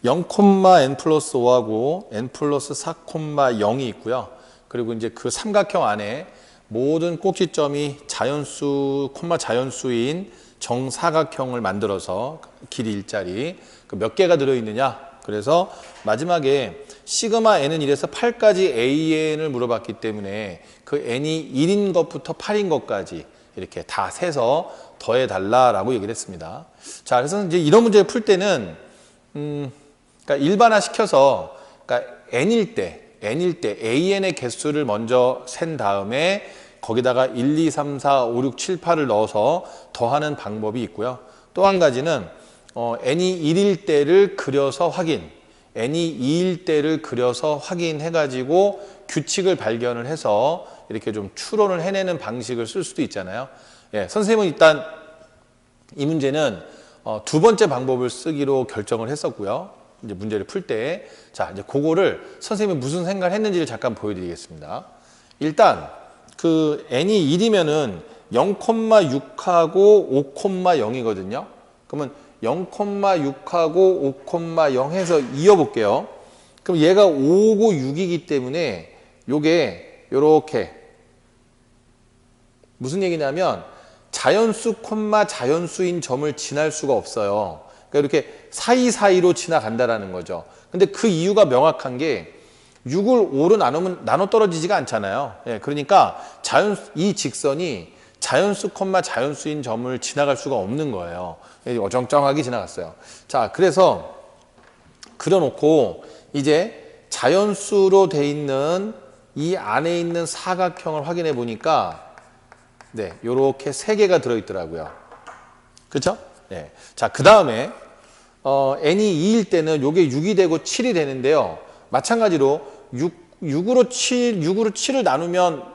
0,n 플러스 5하고 n 플러스 4,0이 있고요. 그리고 이제 그 삼각형 안에 모든 꼭지점이 자연수, 자연수인 정사각형을 만들어서 길이 일자리, 그 몇 개가 들어있느냐. 그래서 마지막에 시그마 n은 1에서 8까지 an을 물어봤기 때문에 그 n이 1인 것부터 8인 것까지 이렇게 다 세서 더해달라라고 얘기를 했습니다. 자, 그래서 이제 이런 문제를 풀 때는, 그러니까 일반화 시켜서, 그러니까 n일 때 an의 개수를 먼저 센 다음에 거기다가 1, 2, 3, 4, 5, 6, 7, 8을 넣어서 더하는 방법이 있고요. 또 한 가지는 n이 1일 때를 그려서 확인, n이 2일 때를 그려서 확인해가지고 규칙을 발견을 해서 이렇게 좀 추론을 해내는 방식을 쓸 수도 있잖아요. 예, 선생님은 일단 이 문제는 두 번째 방법을 쓰기로 결정을 했었고요. 이제 문제를 풀 때. 자, 이제 그거를 선생님이 무슨 생각을 했는지를 잠깐 보여드리겠습니다. 일단 그 n이 1이면은 0,6하고 5,0이거든요. 그러면 0,6하고 5,0 해서 이어볼게요. 그럼 얘가 5고 6이기 때문에 요게 요렇게 무슨 얘기냐면 자연수, 자연수인 점을 지날 수가 없어요. 그러니까 이렇게 사이사이로 지나간다라는 거죠. 근데 그 이유가 명확한 게 6을 5로 나눠 떨어지지가 않잖아요. 예, 그러니까 이 직선이 자연수, 자연수인 점을 지나갈 수가 없는 거예요. 어정쩡하게 지나갔어요. 자, 그래서 그려놓고 이제 자연수로 돼 있는 이 안에 있는 사각형을 확인해 보니까 네, 요렇게 3개가 들어있더라고요. 그쵸? 네. 자, 그 다음에, n이 2일 때는 요게 6이 되고 7이 되는데요. 마찬가지로 6으로 7을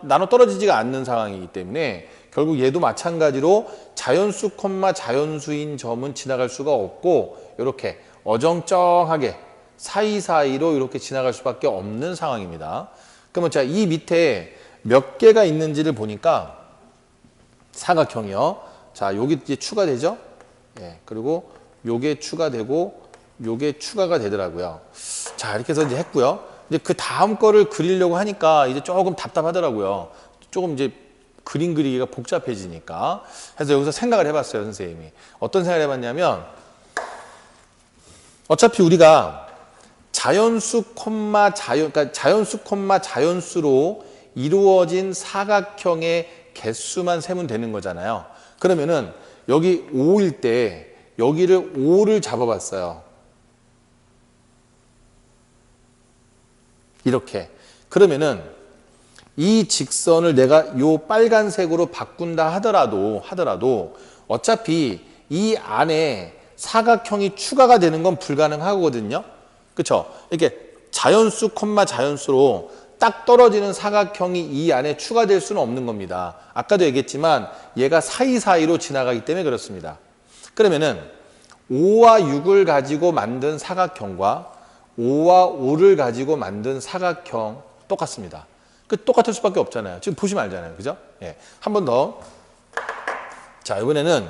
나눠 떨어지지가 않는 상황이기 때문에 결국 얘도 마찬가지로 자연수, 자연수인 점은 지나갈 수가 없고 요렇게 어정쩡하게 사이사이로 이렇게 지나갈 수밖에 없는 상황입니다. 그러면 자, 이 밑에 몇 개가 있는지를 보니까 사각형이요. 자, 여기 이제 추가되죠? 예, 그리고 요게 추가되고 요게 추가가 되더라고요. 자, 이렇게 해서 이제 했고요. 이제 그 다음 거를 그리려고 하니까 이제 조금 답답하더라고요. 조금 이제 그림 그리기가 복잡해지니까. 그래서 여기서 생각을 해봤어요, 선생님이. 어떤 생각을 해봤냐면 어차피 우리가 자연수, 그러니까 자연수, 자연수로 이루어진 사각형의 개수만 세면 되는 거잖아요. 그러면은 여기 5일 때 여기를 5를 잡아봤어요. 이렇게. 그러면은 이 직선을 내가 요 빨간색으로 바꾼다 하더라도 어차피 이 안에 사각형이 추가가 되는 건 불가능하거든요. 그쵸? 이렇게 자연수, 자연수로 딱 떨어지는 사각형이 이 안에 추가될 수는 없는 겁니다. 아까도 얘기했지만 얘가 사이사이로 지나가기 때문에 그렇습니다. 그러면은 5와 6을 가지고 만든 사각형과 5와 5를 가지고 만든 사각형 똑같습니다. 똑같을 수밖에 없잖아요. 지금 보시면 알잖아요. 그죠? 예. 한 번 더. 자, 이번에는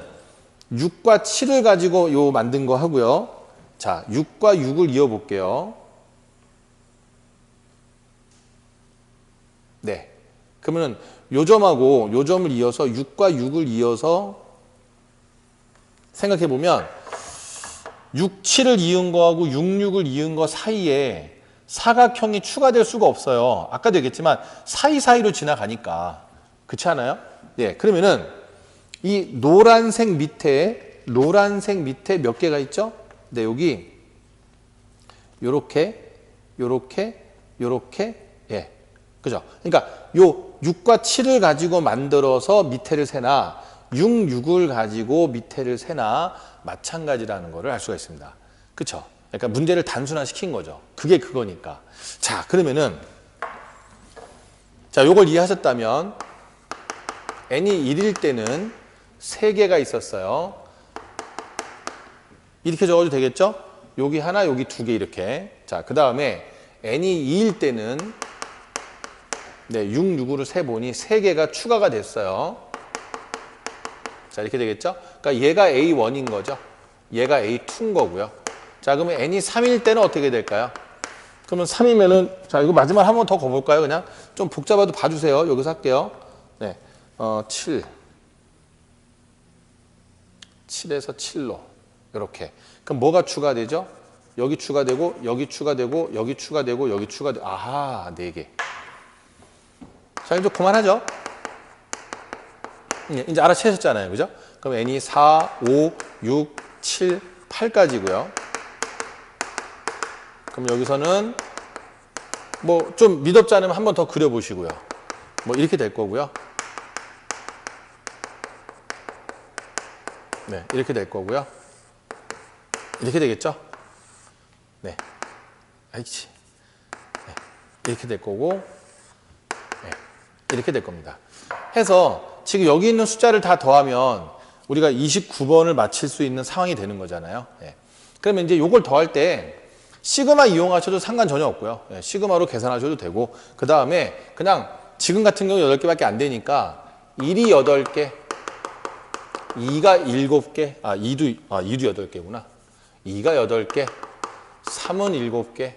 6과 7을 가지고 요 만든 거 하고요. 자, 6과 6을 이어 볼게요. 네. 그러면은 요 점하고 요 점을 이어서 6과 6을 이어서 생각해 보면 6, 7을 이은 거하고 6, 6을 이은 거 사이에 사각형이 추가될 수가 없어요. 아까도 얘기했지만 사이사이로 지나가니까. 그렇지 않아요? 네. 그러면은 이 노란색 밑에 몇 개가 있죠? 네, 여기 요렇게 예. 그죠? 그러니까 요 6과 7을 가지고 만들어서 밑에를 세나 6, 6을 가지고 밑에를 세나 마찬가지라는 거를 알 수가 있습니다. 그렇죠? 그러니까 문제를 단순화시킨 거죠. 그게 그거니까. 자, 그러면은 자, 요걸 이해하셨다면 n이 1일 때는 3개가 있었어요. 이렇게 적어도 되겠죠? 여기 하나, 여기 2개 이렇게. 자, 그 다음에 n이 2일 때는 네, 6, 6으로 세보니 3개가 추가가 됐어요. 자, 이렇게 되겠죠? 그러니까 얘가 A1인 거죠. 얘가 A2인 거고요. 자, 그러면 n이 3일 때는 어떻게 될까요? 그러면 3이면은, 자, 이거 마지막 한 번 더 거볼까요? 그냥 좀 복잡해도 봐주세요. 여기서 할게요. 네, 7. 7에서 7로. 이렇게. 그럼 뭐가 추가되죠? 여기 추가되고, 여기 추가되고, 여기 추가되고, 여기 추가되고. 아하, 4개. 자, 이제 그만하죠. 이제 알아채셨잖아요. 그죠? 그럼 n이 4, 5, 6, 7, 8까지고요. 그럼 여기서는 뭐 좀 미덥지 않으면 한 번 더 그려보시고요. 뭐 이렇게 될 거고요. 네, 이렇게 될 거고요. 이렇게 되겠죠? 네. 아이치. 네, 이렇게 될 거고, 네, 이렇게 될 겁니다. 해서 지금 여기 있는 숫자를 다 더하면 우리가 29번을 맞힐 수 있는 상황이 되는 거잖아요. 네. 그러면 이제 요걸 더할 때 시그마 이용하셔도 상관 전혀 없고요. 네, 시그마로 계산하셔도 되고, 그 다음에 그냥 지금 같은 경우 8개밖에 안 되니까 1이 8개, 2가 7개, 2도 8개구나. 2가 8개, 3은 7개,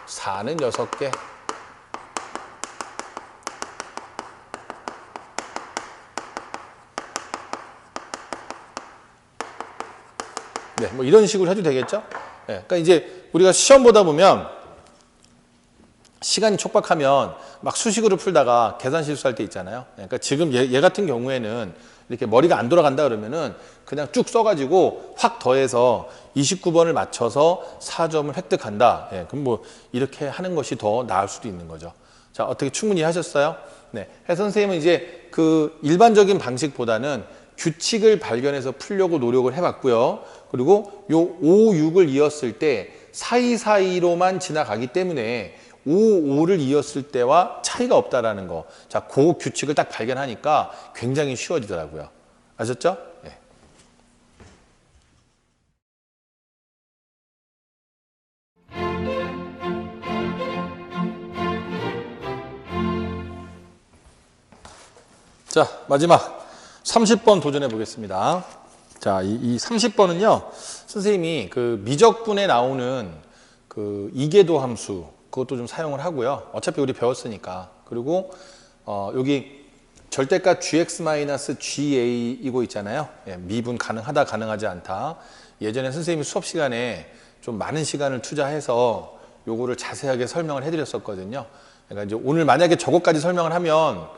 4는 6개, 네, 뭐 이런 식으로 해도 되겠죠? 네, 그러니까 이제 우리가 시험 보다 보면 시간이 촉박하면 막 수식으로 풀다가 계산 실수할 때 있잖아요. 네, 그러니까 지금 얘 같은 경우에는 이렇게 머리가 안 돌아간다 그러면은 그냥 쭉 써가지고 확 더해서 29번을 맞춰서 4점을 획득한다. 네, 그럼 뭐 이렇게 하는 것이 더 나을 수도 있는 거죠. 자, 어떻게 충분히 하셨어요? 네, 해서 선생님은 이제 그 일반적인 방식보다는 규칙을 발견해서 풀려고 노력을 해봤고요. 그리고 요 5, 6을 이었을 때 사이사이로만 지나가기 때문에 5, 5를 이었을 때와 차이가 없다라는 거. 자, 그 규칙을 딱 발견하니까 굉장히 쉬워지더라고요. 아셨죠? 네. 자, 마지막 30번 도전해 보겠습니다. 자, 이 30번은요, 선생님이 그 미적분에 나오는 그 이계도 함수, 그것도 좀 사용을 하고요. 어차피 우리 배웠으니까. 그리고 여기 절대값 gx-ga 이거 있잖아요. 예, 미분 가능하다, 가능하지 않다. 예전에 선생님이 수업 시간에 좀 많은 시간을 투자해서 요거를 자세하게 설명을 해드렸었거든요. 그러니까 이제 오늘 만약에 저것까지 설명을 하면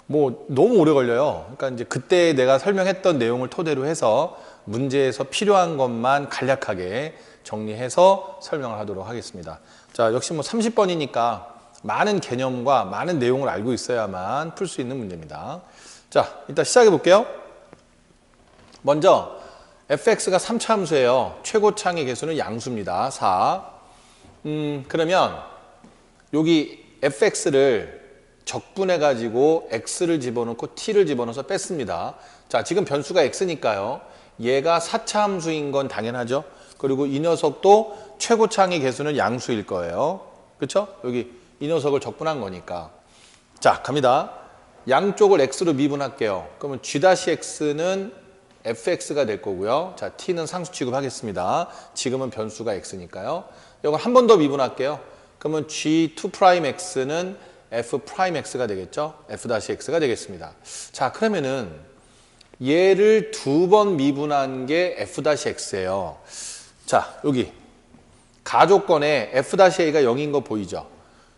뭐 너무 오래 걸려요. 그러니까 이제 그때 내가 설명했던 내용을 토대로 해서 문제에서 필요한 것만 간략하게 정리해서 설명을 하도록 하겠습니다. 자, 역시 뭐 30번이니까 많은 개념과 많은 내용을 알고 있어야만 풀 수 있는 문제입니다. 자, 일단 시작해 볼게요. 먼저 fx가 3차 함수예요. 최고창의 개수는 양수입니다. 4. 그러면 여기 fx를 적분해 가지고 x를 집어넣고 t를 집어넣어서 뺐습니다. 자, 지금 변수가 x니까요. 얘가 4차 함수인 건 당연하죠. 그리고 이 녀석도 최고창의 개수는 양수일 거예요. 그렇죠? 여기 이 녀석을 적분한 거니까. 자, 갑니다. 양쪽을 x로 미분할게요. 그러면 g-x는 fx가 될 거고요. 자, t는 상수 취급하겠습니다. 지금은 변수가 x니까요. 이걸 한 번 더 미분할게요. 그러면 g2'x는 f'x가 되겠죠. f-x가 되겠습니다. 자, 그러면은 얘를 두 번 미분한 게 f-x예요. 자, 여기 가조건에 f-a가 0인 거 보이죠?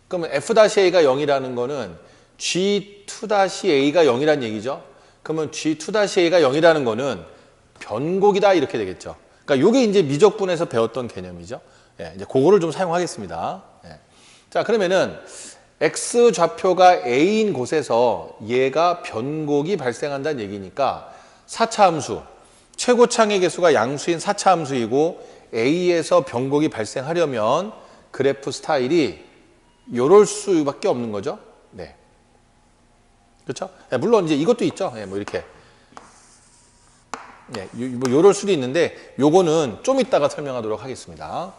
그러면 f-a가 0이라는 거는 g2-a가 0이라는 얘기죠. 그러면 g2-a가 0이라는 거는 변곡이다 이렇게 되겠죠. 그러니까 이게 이제 미적분에서 배웠던 개념이죠. 예, 이제 그거를 좀 사용하겠습니다. 예. 자, 그러면은 x 좌표가 a인 곳에서 얘가 변곡이 발생한다는 얘기니까 4차 함수, 최고창의 개수가 양수인 4차 함수이고 a에서 변곡이 발생하려면 그래프 스타일이 요럴 수밖에 없는 거죠. 네. 그렇죠? 예, 물론 이제 이것도 있죠. 예, 뭐 이렇게. 예, 뭐 요럴 수도 있는데 요거는 좀 이따가 설명하도록 하겠습니다.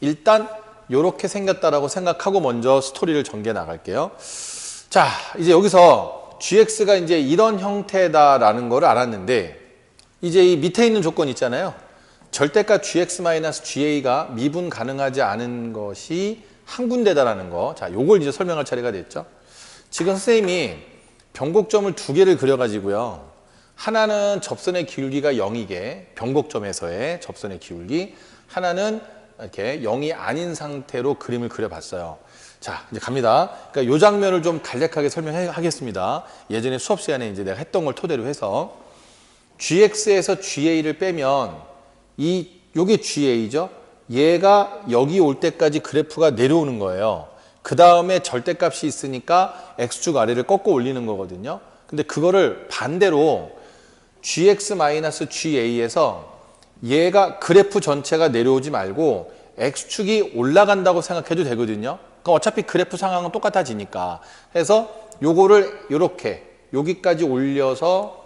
일단 요렇게 생겼다라고 생각하고 먼저 스토리를 전개 나갈게요. 자, 이제 여기서 gx가 이제 이런 형태다라는 걸 알았는데 이제 이 밑에 있는 조건 있잖아요. 절대값 gx-ga가 미분 가능하지 않은 것이 한 군데다라는 거. 자, 요걸 이제 설명할 차례가 됐죠. 지금 선생님이 변곡점을 두 개를 그려가지고요. 하나는 접선의 기울기가 0이게 변곡점에서의 접선의 기울기, 하나는 이렇게 0이 아닌 상태로 그림을 그려봤어요. 자, 이제 갑니다. 그러니까 이 장면을 좀 간략하게 설명하겠습니다. 예전에 수업 시간에 이제 내가 했던 걸 토대로 해서 gx에서 ga를 빼면 요게 ga죠. 얘가 여기 올 때까지 그래프가 내려오는 거예요. 그 다음에 절대값이 있으니까 x축 아래를 꺾어 올리는 거거든요. 근데 그거를 반대로 gx-ga에서 얘가 그래프 전체가 내려오지 말고 x축이 올라간다고 생각해도 되거든요. 그럼 어차피 그래프 상황은 똑같아지니까. 해서 요거를 요렇게 여기까지 올려서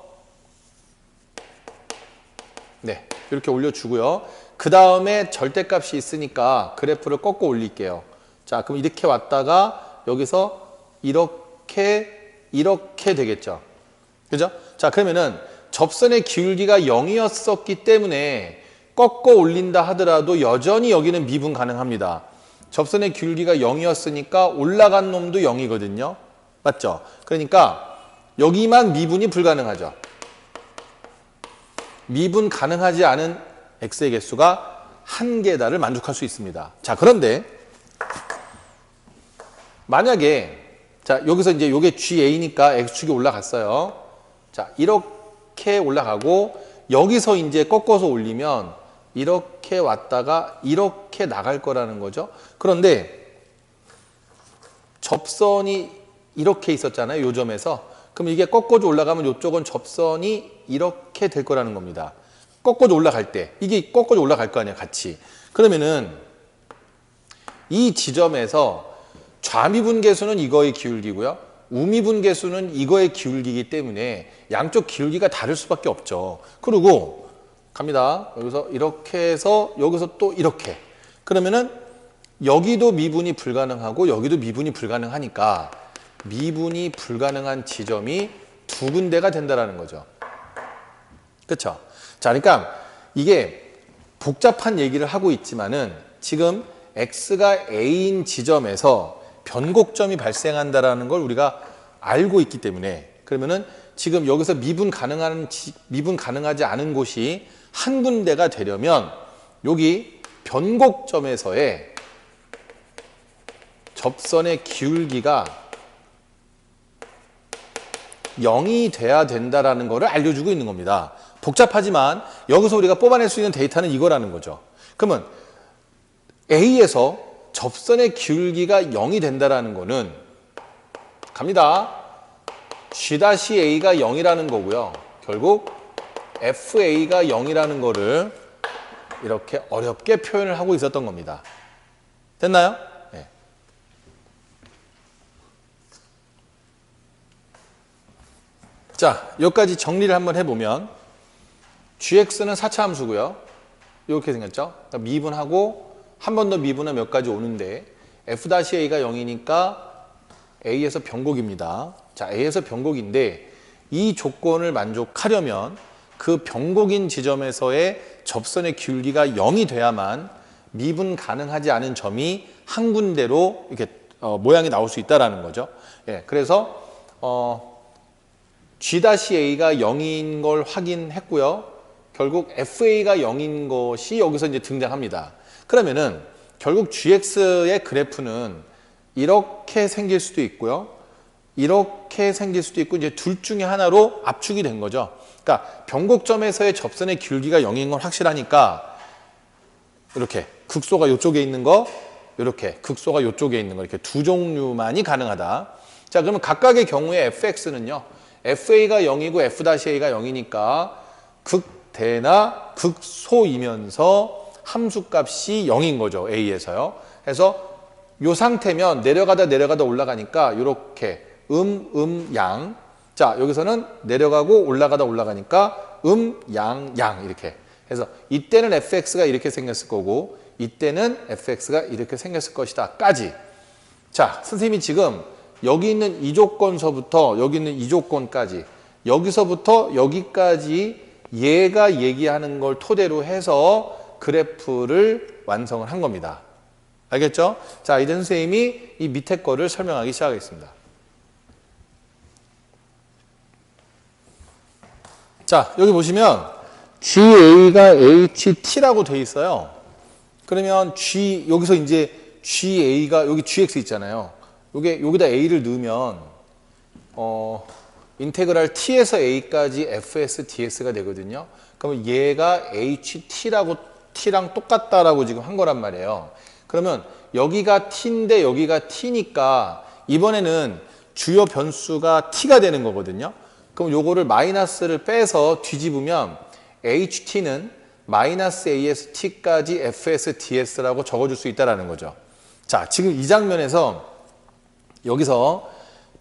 네, 이렇게 올려주고요. 그 다음에 절대값이 있으니까 그래프를 꺾어 올릴게요. 자, 그럼 이렇게 왔다가 여기서 이렇게 되겠죠. 그죠? 자, 그러면은 접선의 기울기가 0이었었기 때문에 꺾어 올린다 하더라도 여전히 여기는 미분 가능합니다. 접선의 기울기가 0이었으니까 올라간 놈도 0이거든요. 맞죠? 그러니까 여기만 미분이 불가능하죠. 미분 가능하지 않은 x의 개수가 한 개다를 만족할 수 있습니다. 자, 그런데 만약에 자, 여기서 이제 요게 GA니까 X축이 올라갔어요. 자, 이렇게 올라가고 여기서 이제 꺾어서 올리면 이렇게 왔다가 이렇게 나갈 거라는 거죠. 그런데 접선이 이렇게 있었잖아요. 요 점에서. 그럼 이게 꺾어져 올라가면 이쪽은 접선이 이렇게 될 거라는 겁니다. 꺾어져 올라갈 때. 이게 꺾어져 올라갈 거 아니야, 같이. 그러면은 이 지점에서 좌미분 개수는 이거의 기울기고요. 우미분 개수는 이거의 기울기이기 때문에 양쪽 기울기가 다를 수밖에 없죠. 그리고 갑니다. 여기서 이렇게 해서 여기서 또 이렇게. 그러면은 여기도 미분이 불가능하고 여기도 미분이 불가능하니까 미분이 불가능한 지점이 두 군데가 된다라는 거죠. 그렇죠? 자, 그러니까 이게 복잡한 얘기를 하고 있지만은 지금 x가 a인 지점에서 변곡점이 발생한다라는 걸 우리가 알고 있기 때문에 그러면은 지금 여기서 미분 가능하지 않은 곳이 한 군데가 되려면 여기 변곡점에서의 접선의 기울기가 0이 돼야 된다라는 거를 알려주고 있는 겁니다. 복잡하지만 여기서 우리가 뽑아낼 수 있는 데이터는 이거라는 거죠. 그러면 A에서 접선의 기울기가 0이 된다라는 거는 갑니다. G-A가 0이라는 거고요. 결국 FA가 0이라는 거를 이렇게 어렵게 표현을 하고 있었던 겁니다. 됐나요? 네. 자, 여기까지 정리를 한번 해보면 GX는 4차 함수고요. 이렇게 생겼죠? 그러니까 미분하고 한 번 더 미분하면 몇 가지 오는데 F-A가 0이니까 A에서 변곡입니다. 자, A에서 변곡인데 이 조건을 만족하려면 그 변곡인 지점에서의 접선의 기울기가 0이 돼야만 미분 가능하지 않은 점이 한 군데로 이렇게 모양이 나올 수 있다라는 거죠. 예, 그래서 G-A가 0인 걸 확인했고요. 결국 FA가 0인 것이 여기서 이제 등장합니다. 그러면은 결국 GX의 그래프는 이렇게 생길 수도 있고요. 이렇게 생길 수도 있고 이제 둘 중에 하나로 압축이 된 거죠. 그러니까 변곡점에서의 접선의 기울기가 0인 건 확실하니까 이렇게 극소가 이쪽에 있는 거, 이렇게 극소가 이쪽에 있는 거 이렇게 두 종류만이 가능하다. 자, 그러면 각각의 경우에 fx는요. fa가 0이고 f-a가 0이니까 극대나 극소이면서 함수값이 0인 거죠. a에서요. 그래서 이 상태면 내려가다 올라가니까 이렇게 양. 자, 여기서는 내려가고 올라가니까 양 이렇게. 그래서 이때는 fx가 이렇게 생겼을 거고 이때는 fx가 이렇게 생겼을 것이다 까지. 자, 선생님이 지금 여기 있는 이 조건서부터 여기 있는 이 조건까지 여기서부터 여기까지 얘가 얘기하는 걸 토대로 해서 그래프를 완성을 한 겁니다. 알겠죠? 자, 이제 선생님이 이 밑에 거를 설명하기 시작하겠습니다. 자, 여기 보시면 GA가 HT라고 돼 있어요. 그러면 여기서 이제 GA가 여기 GX 있잖아요. 여기다 A를 넣으면 인테그랄 T에서 A까지 FS DS가 되거든요. 그러면 얘가 HT라고 T랑 똑같다라고 지금 한 거란 말이에요. 그러면 여기가 T인데 여기가 T니까 이번에는 주요 변수가 T가 되는 거거든요. 그럼 요거를 마이너스를 빼서 뒤집으면 HT는 마이너스 AS T까지 FS DS라고 적어줄 수 있다는 거죠. 자, 지금 이 장면에서 여기서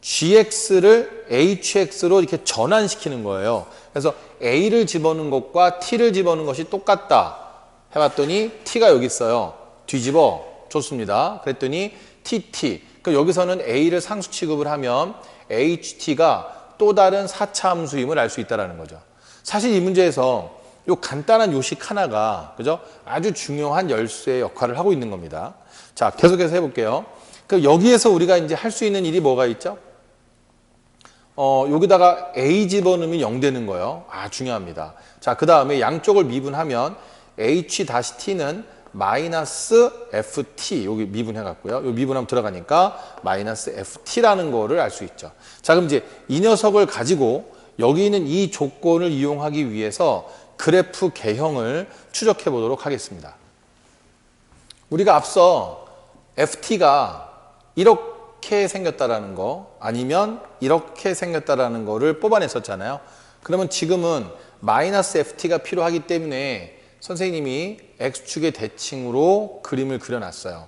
GX를 HX로 이렇게 전환시키는 거예요. 그래서 A를 집어넣은 것과 T를 집어넣은 것이 똑같다 해봤더니 T가 여기 있어요. 뒤집어 줬습니다. 그랬더니 TT. 그러니까 여기서는 A를 상수 취급을 하면 HT가 또 다른 4차 함수임을 알 수 있다는 거죠. 사실 이 문제에서 요 간단한 요식 하나가 그죠? 아주 중요한 열쇠의 역할을 하고 있는 겁니다. 자, 계속해서 해볼게요. 그 여기에서 우리가 이제 할 수 있는 일이 뭐가 있죠? 여기다가 A 집어넣으면 0 되는 거예요. 아, 중요합니다. 자, 그 다음에 양쪽을 미분하면 H-T는 마이너스 FT 여기 미분해갖고요. 여기 미분하면 들어가니까 마이너스 FT라는 거를 알 수 있죠. 자, 그럼 이제 이 녀석을 가지고 여기 있는 이 조건을 이용하기 위해서 그래프 개형을 추적해 보도록 하겠습니다. 우리가 앞서 FT가 이렇게 생겼다라는 거 아니면 이렇게 생겼다라는 거를 뽑아냈었잖아요. 그러면 지금은 마이너스 FT가 필요하기 때문에 선생님이 X축의 대칭으로 그림을 그려놨어요.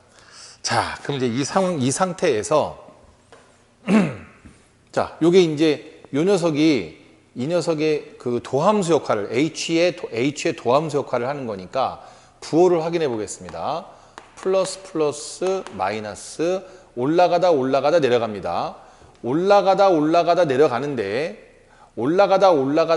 자, 그럼 이제 이 상태에서 자, 요게 이제 요 녀석이 이 녀석의 그 도함수 역할을 H의 도함수 역할을 하는 거니까 부호를 확인해 보겠습니다. 플러스 마이너스 올라가다 내려갑니다. 올라가다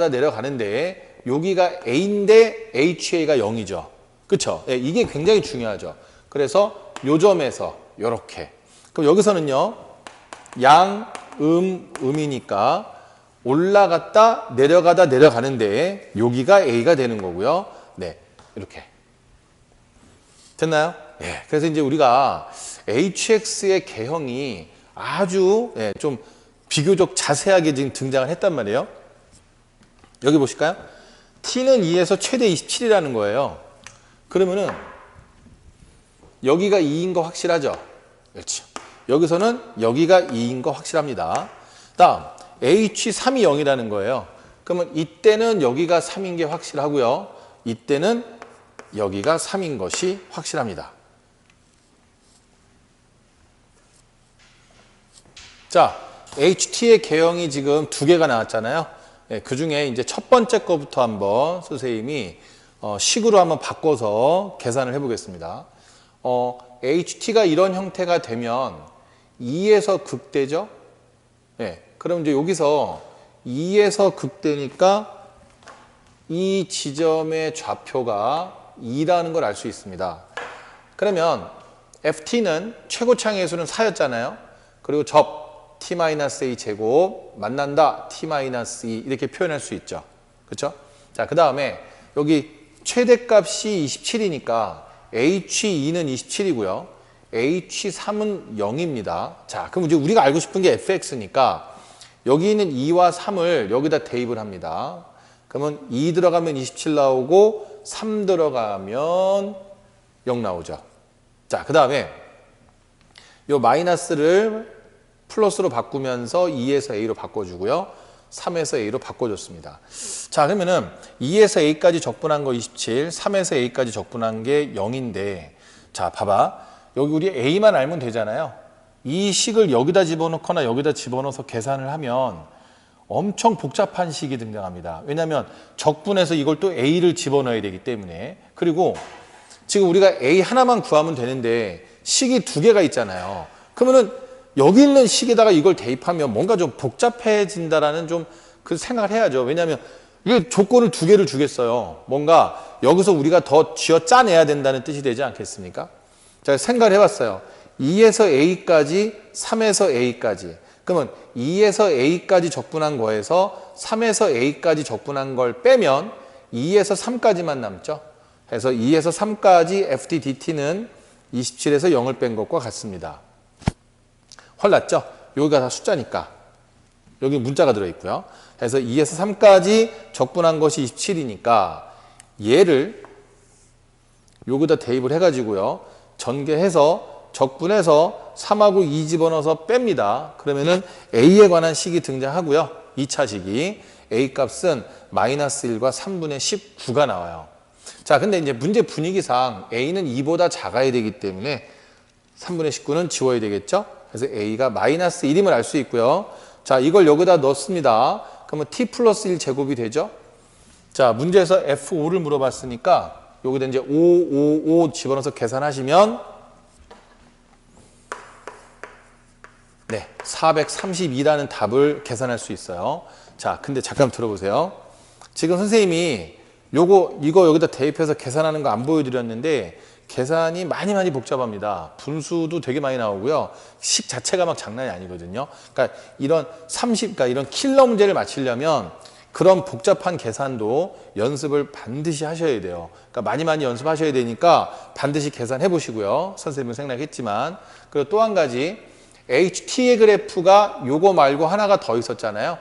내려가는데 여기가 A인데 HA가 0이죠. 그쵸? 예, 이게 굉장히 중요하죠. 그래서 요 점에서 요렇게. 그럼 여기서는요. 음이니까 올라갔다 내려가는데 여기가 A가 되는 거고요. 네, 이렇게. 됐나요? 예, 그래서 이제 우리가 HX의 개형이 아주 좀 비교적 자세하게 지금 등장을 했단 말이에요. 여기 보실까요? t는 2에서 최대 27이라는 거예요. 그러면은 여기가 2인 거 확실하죠? 그렇죠. 여기서는 여기가 2인 거 확실합니다. 다음 h3이 0이라는 거예요. 그러면 이때는 여기가 3인 게 확실하고요. 이때는 여기가 3인 것이 확실합니다. 자, HT의 개형이 지금 두 개가 나왔잖아요. 네, 그 중에 이제 첫 번째 거부터 한번 선생님이 식으로 한번 바꿔서 계산을 해보겠습니다. HT가 이런 형태가 되면 2에서 극대죠? 네, 그럼 이제 여기서 2에서 극대니까 이 지점의 좌표가 2라는 걸 알 수 있습니다. 그러면 FT는 최고차항의 수는 4였잖아요. 그리고 접 t-a 제곱 만난다 t-2 이렇게 표현할 수 있죠. 그렇죠? 자, 그 다음에 여기 최대값이 27이니까 h2는 27이고요. h3은 0입니다. 자, 그럼 이제 우리가 알고 싶은 게 fx니까 여기 있는 2와 3을 여기다 대입을 합니다. 그러면 2 들어가면 27 나오고 3 들어가면 0 나오죠. 자, 그 다음에 요 마이너스를 플러스로 바꾸면서 2에서 a로 바꿔주고요. 3에서 a로 바꿔줬습니다. 자, 그러면은 2에서 a까지 적분한 거 27, 3에서 a까지 적분한 게 0인데, 자, 봐봐. 여기 우리 a만 알면 되잖아요. 이 식을 여기다 집어넣거나 여기다 집어넣어서 계산을 하면 엄청 복잡한 식이 등장합니다. 왜냐하면 적분해서 이걸 또 a를 집어넣어야 되기 때문에. 그리고 지금 우리가 a 하나만 구하면 되는데 식이 두 개가 있잖아요. 그러면은 여기 있는 식에다가 이걸 대입하면 뭔가 좀 복잡해진다라는 좀 그 생각을 해야죠. 왜냐하면 이게 조건을 두 개를 주겠어요. 뭔가 여기서 우리가 더 쥐어 짜내야 된다는 뜻이 되지 않겠습니까? 제가 생각을 해봤어요. 2에서 a까지, 3에서 a까지. 그러면 2에서 a까지 적분한 거에서 3에서 a까지 적분한 걸 빼면 2에서 3까지만 남죠. 그래서 2에서 3까지 ft dt는 27에서 0을 뺀 것과 같습니다. 헐났죠? 여기가 다 숫자니까. 여기 문자가 들어있고요. 그래서 2에서 3까지 적분한 것이 27이니까 얘를 여기다 대입을 해가지고요. 전개해서 적분해서 3하고 2 집어넣어서 뺍니다. 그러면은 a에 관한 식이 등장하고요. 2차 식이 a 값은 마이너스 1과 3분의 19가 나와요. 자, 근데 이제 문제 분위기상 a는 2보다 작아야 되기 때문에 3분의 19는 지워야 되겠죠? 그래서 a가 마이너스 1임을 알 수 있고요. 자, 이걸 여기다 넣습니다. 그러면 t 플러스 1 제곱이 되죠? 자, 문제에서 F5를 물어봤으니까 여기다 이제 5 집어넣어서 계산하시면 네, 432라는 답을 계산할 수 있어요. 자, 근데 잠깐 들어보세요. 지금 선생님이 이거 여기다 대입해서 계산하는 거 안 보여드렸는데 계산이 많이 복잡합니다. 분수도 되게 많이 나오고요. 식 자체가 막 장난이 아니거든요. 그러니까 그러니까 이런 킬러 문제를 맞추려면 그런 복잡한 계산도 연습을 반드시 하셔야 돼요. 그러니까 많이 연습하셔야 되니까 반드시 계산해 보시고요. 선생님은 생략했지만. 그리고 또 한 가지 HT의 그래프가 요거 말고 하나가 더 있었잖아요.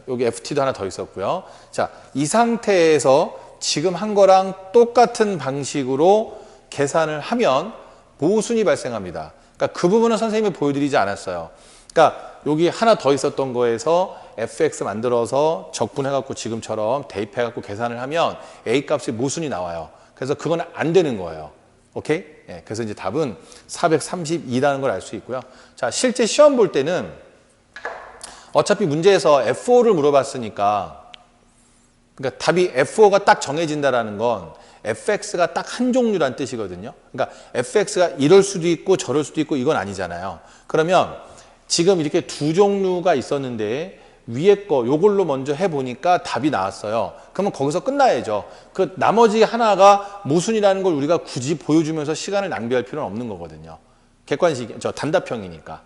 여기 FT도 하나 더 있었고요. 자, 이 상태에서 지금 한 거랑 똑같은 방식으로 계산을 하면 모순이 발생합니다. 그러니까 그 부분은 선생님이 보여드리지 않았어요. 그러니까 여기 하나 더 있었던 거에서 fx 만들어서 적분해갖고 지금처럼 대입해갖고 계산을 하면 a 값이 모순이 나와요. 그래서 그건 안 되는 거예요. 오케이? 예, 그래서 이제 답은 432라는 걸 알 수 있고요. 자, 실제 시험 볼 때는 어차피 문제에서 F5를 물어봤으니까 그러니까 답이 F5가 딱 정해진다라는 건 fx가 딱 한 종류란 뜻이거든요. 그러니까 fx가 이럴 수도 있고 저럴 수도 있고 이건 아니잖아요. 그러면 지금 이렇게 두 종류가 있었는데 위에 거 요걸로 먼저 해보니까 답이 나왔어요. 그러면 거기서 끝나야죠. 그 나머지 하나가 모순이라는 걸 우리가 굳이 보여주면서 시간을 낭비할 필요는 없는 거거든요. 객관식, 단답형이니까.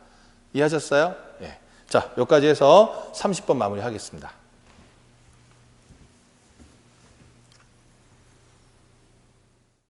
이해하셨어요? 예. 자, 여기까지 해서 30번 마무리하겠습니다.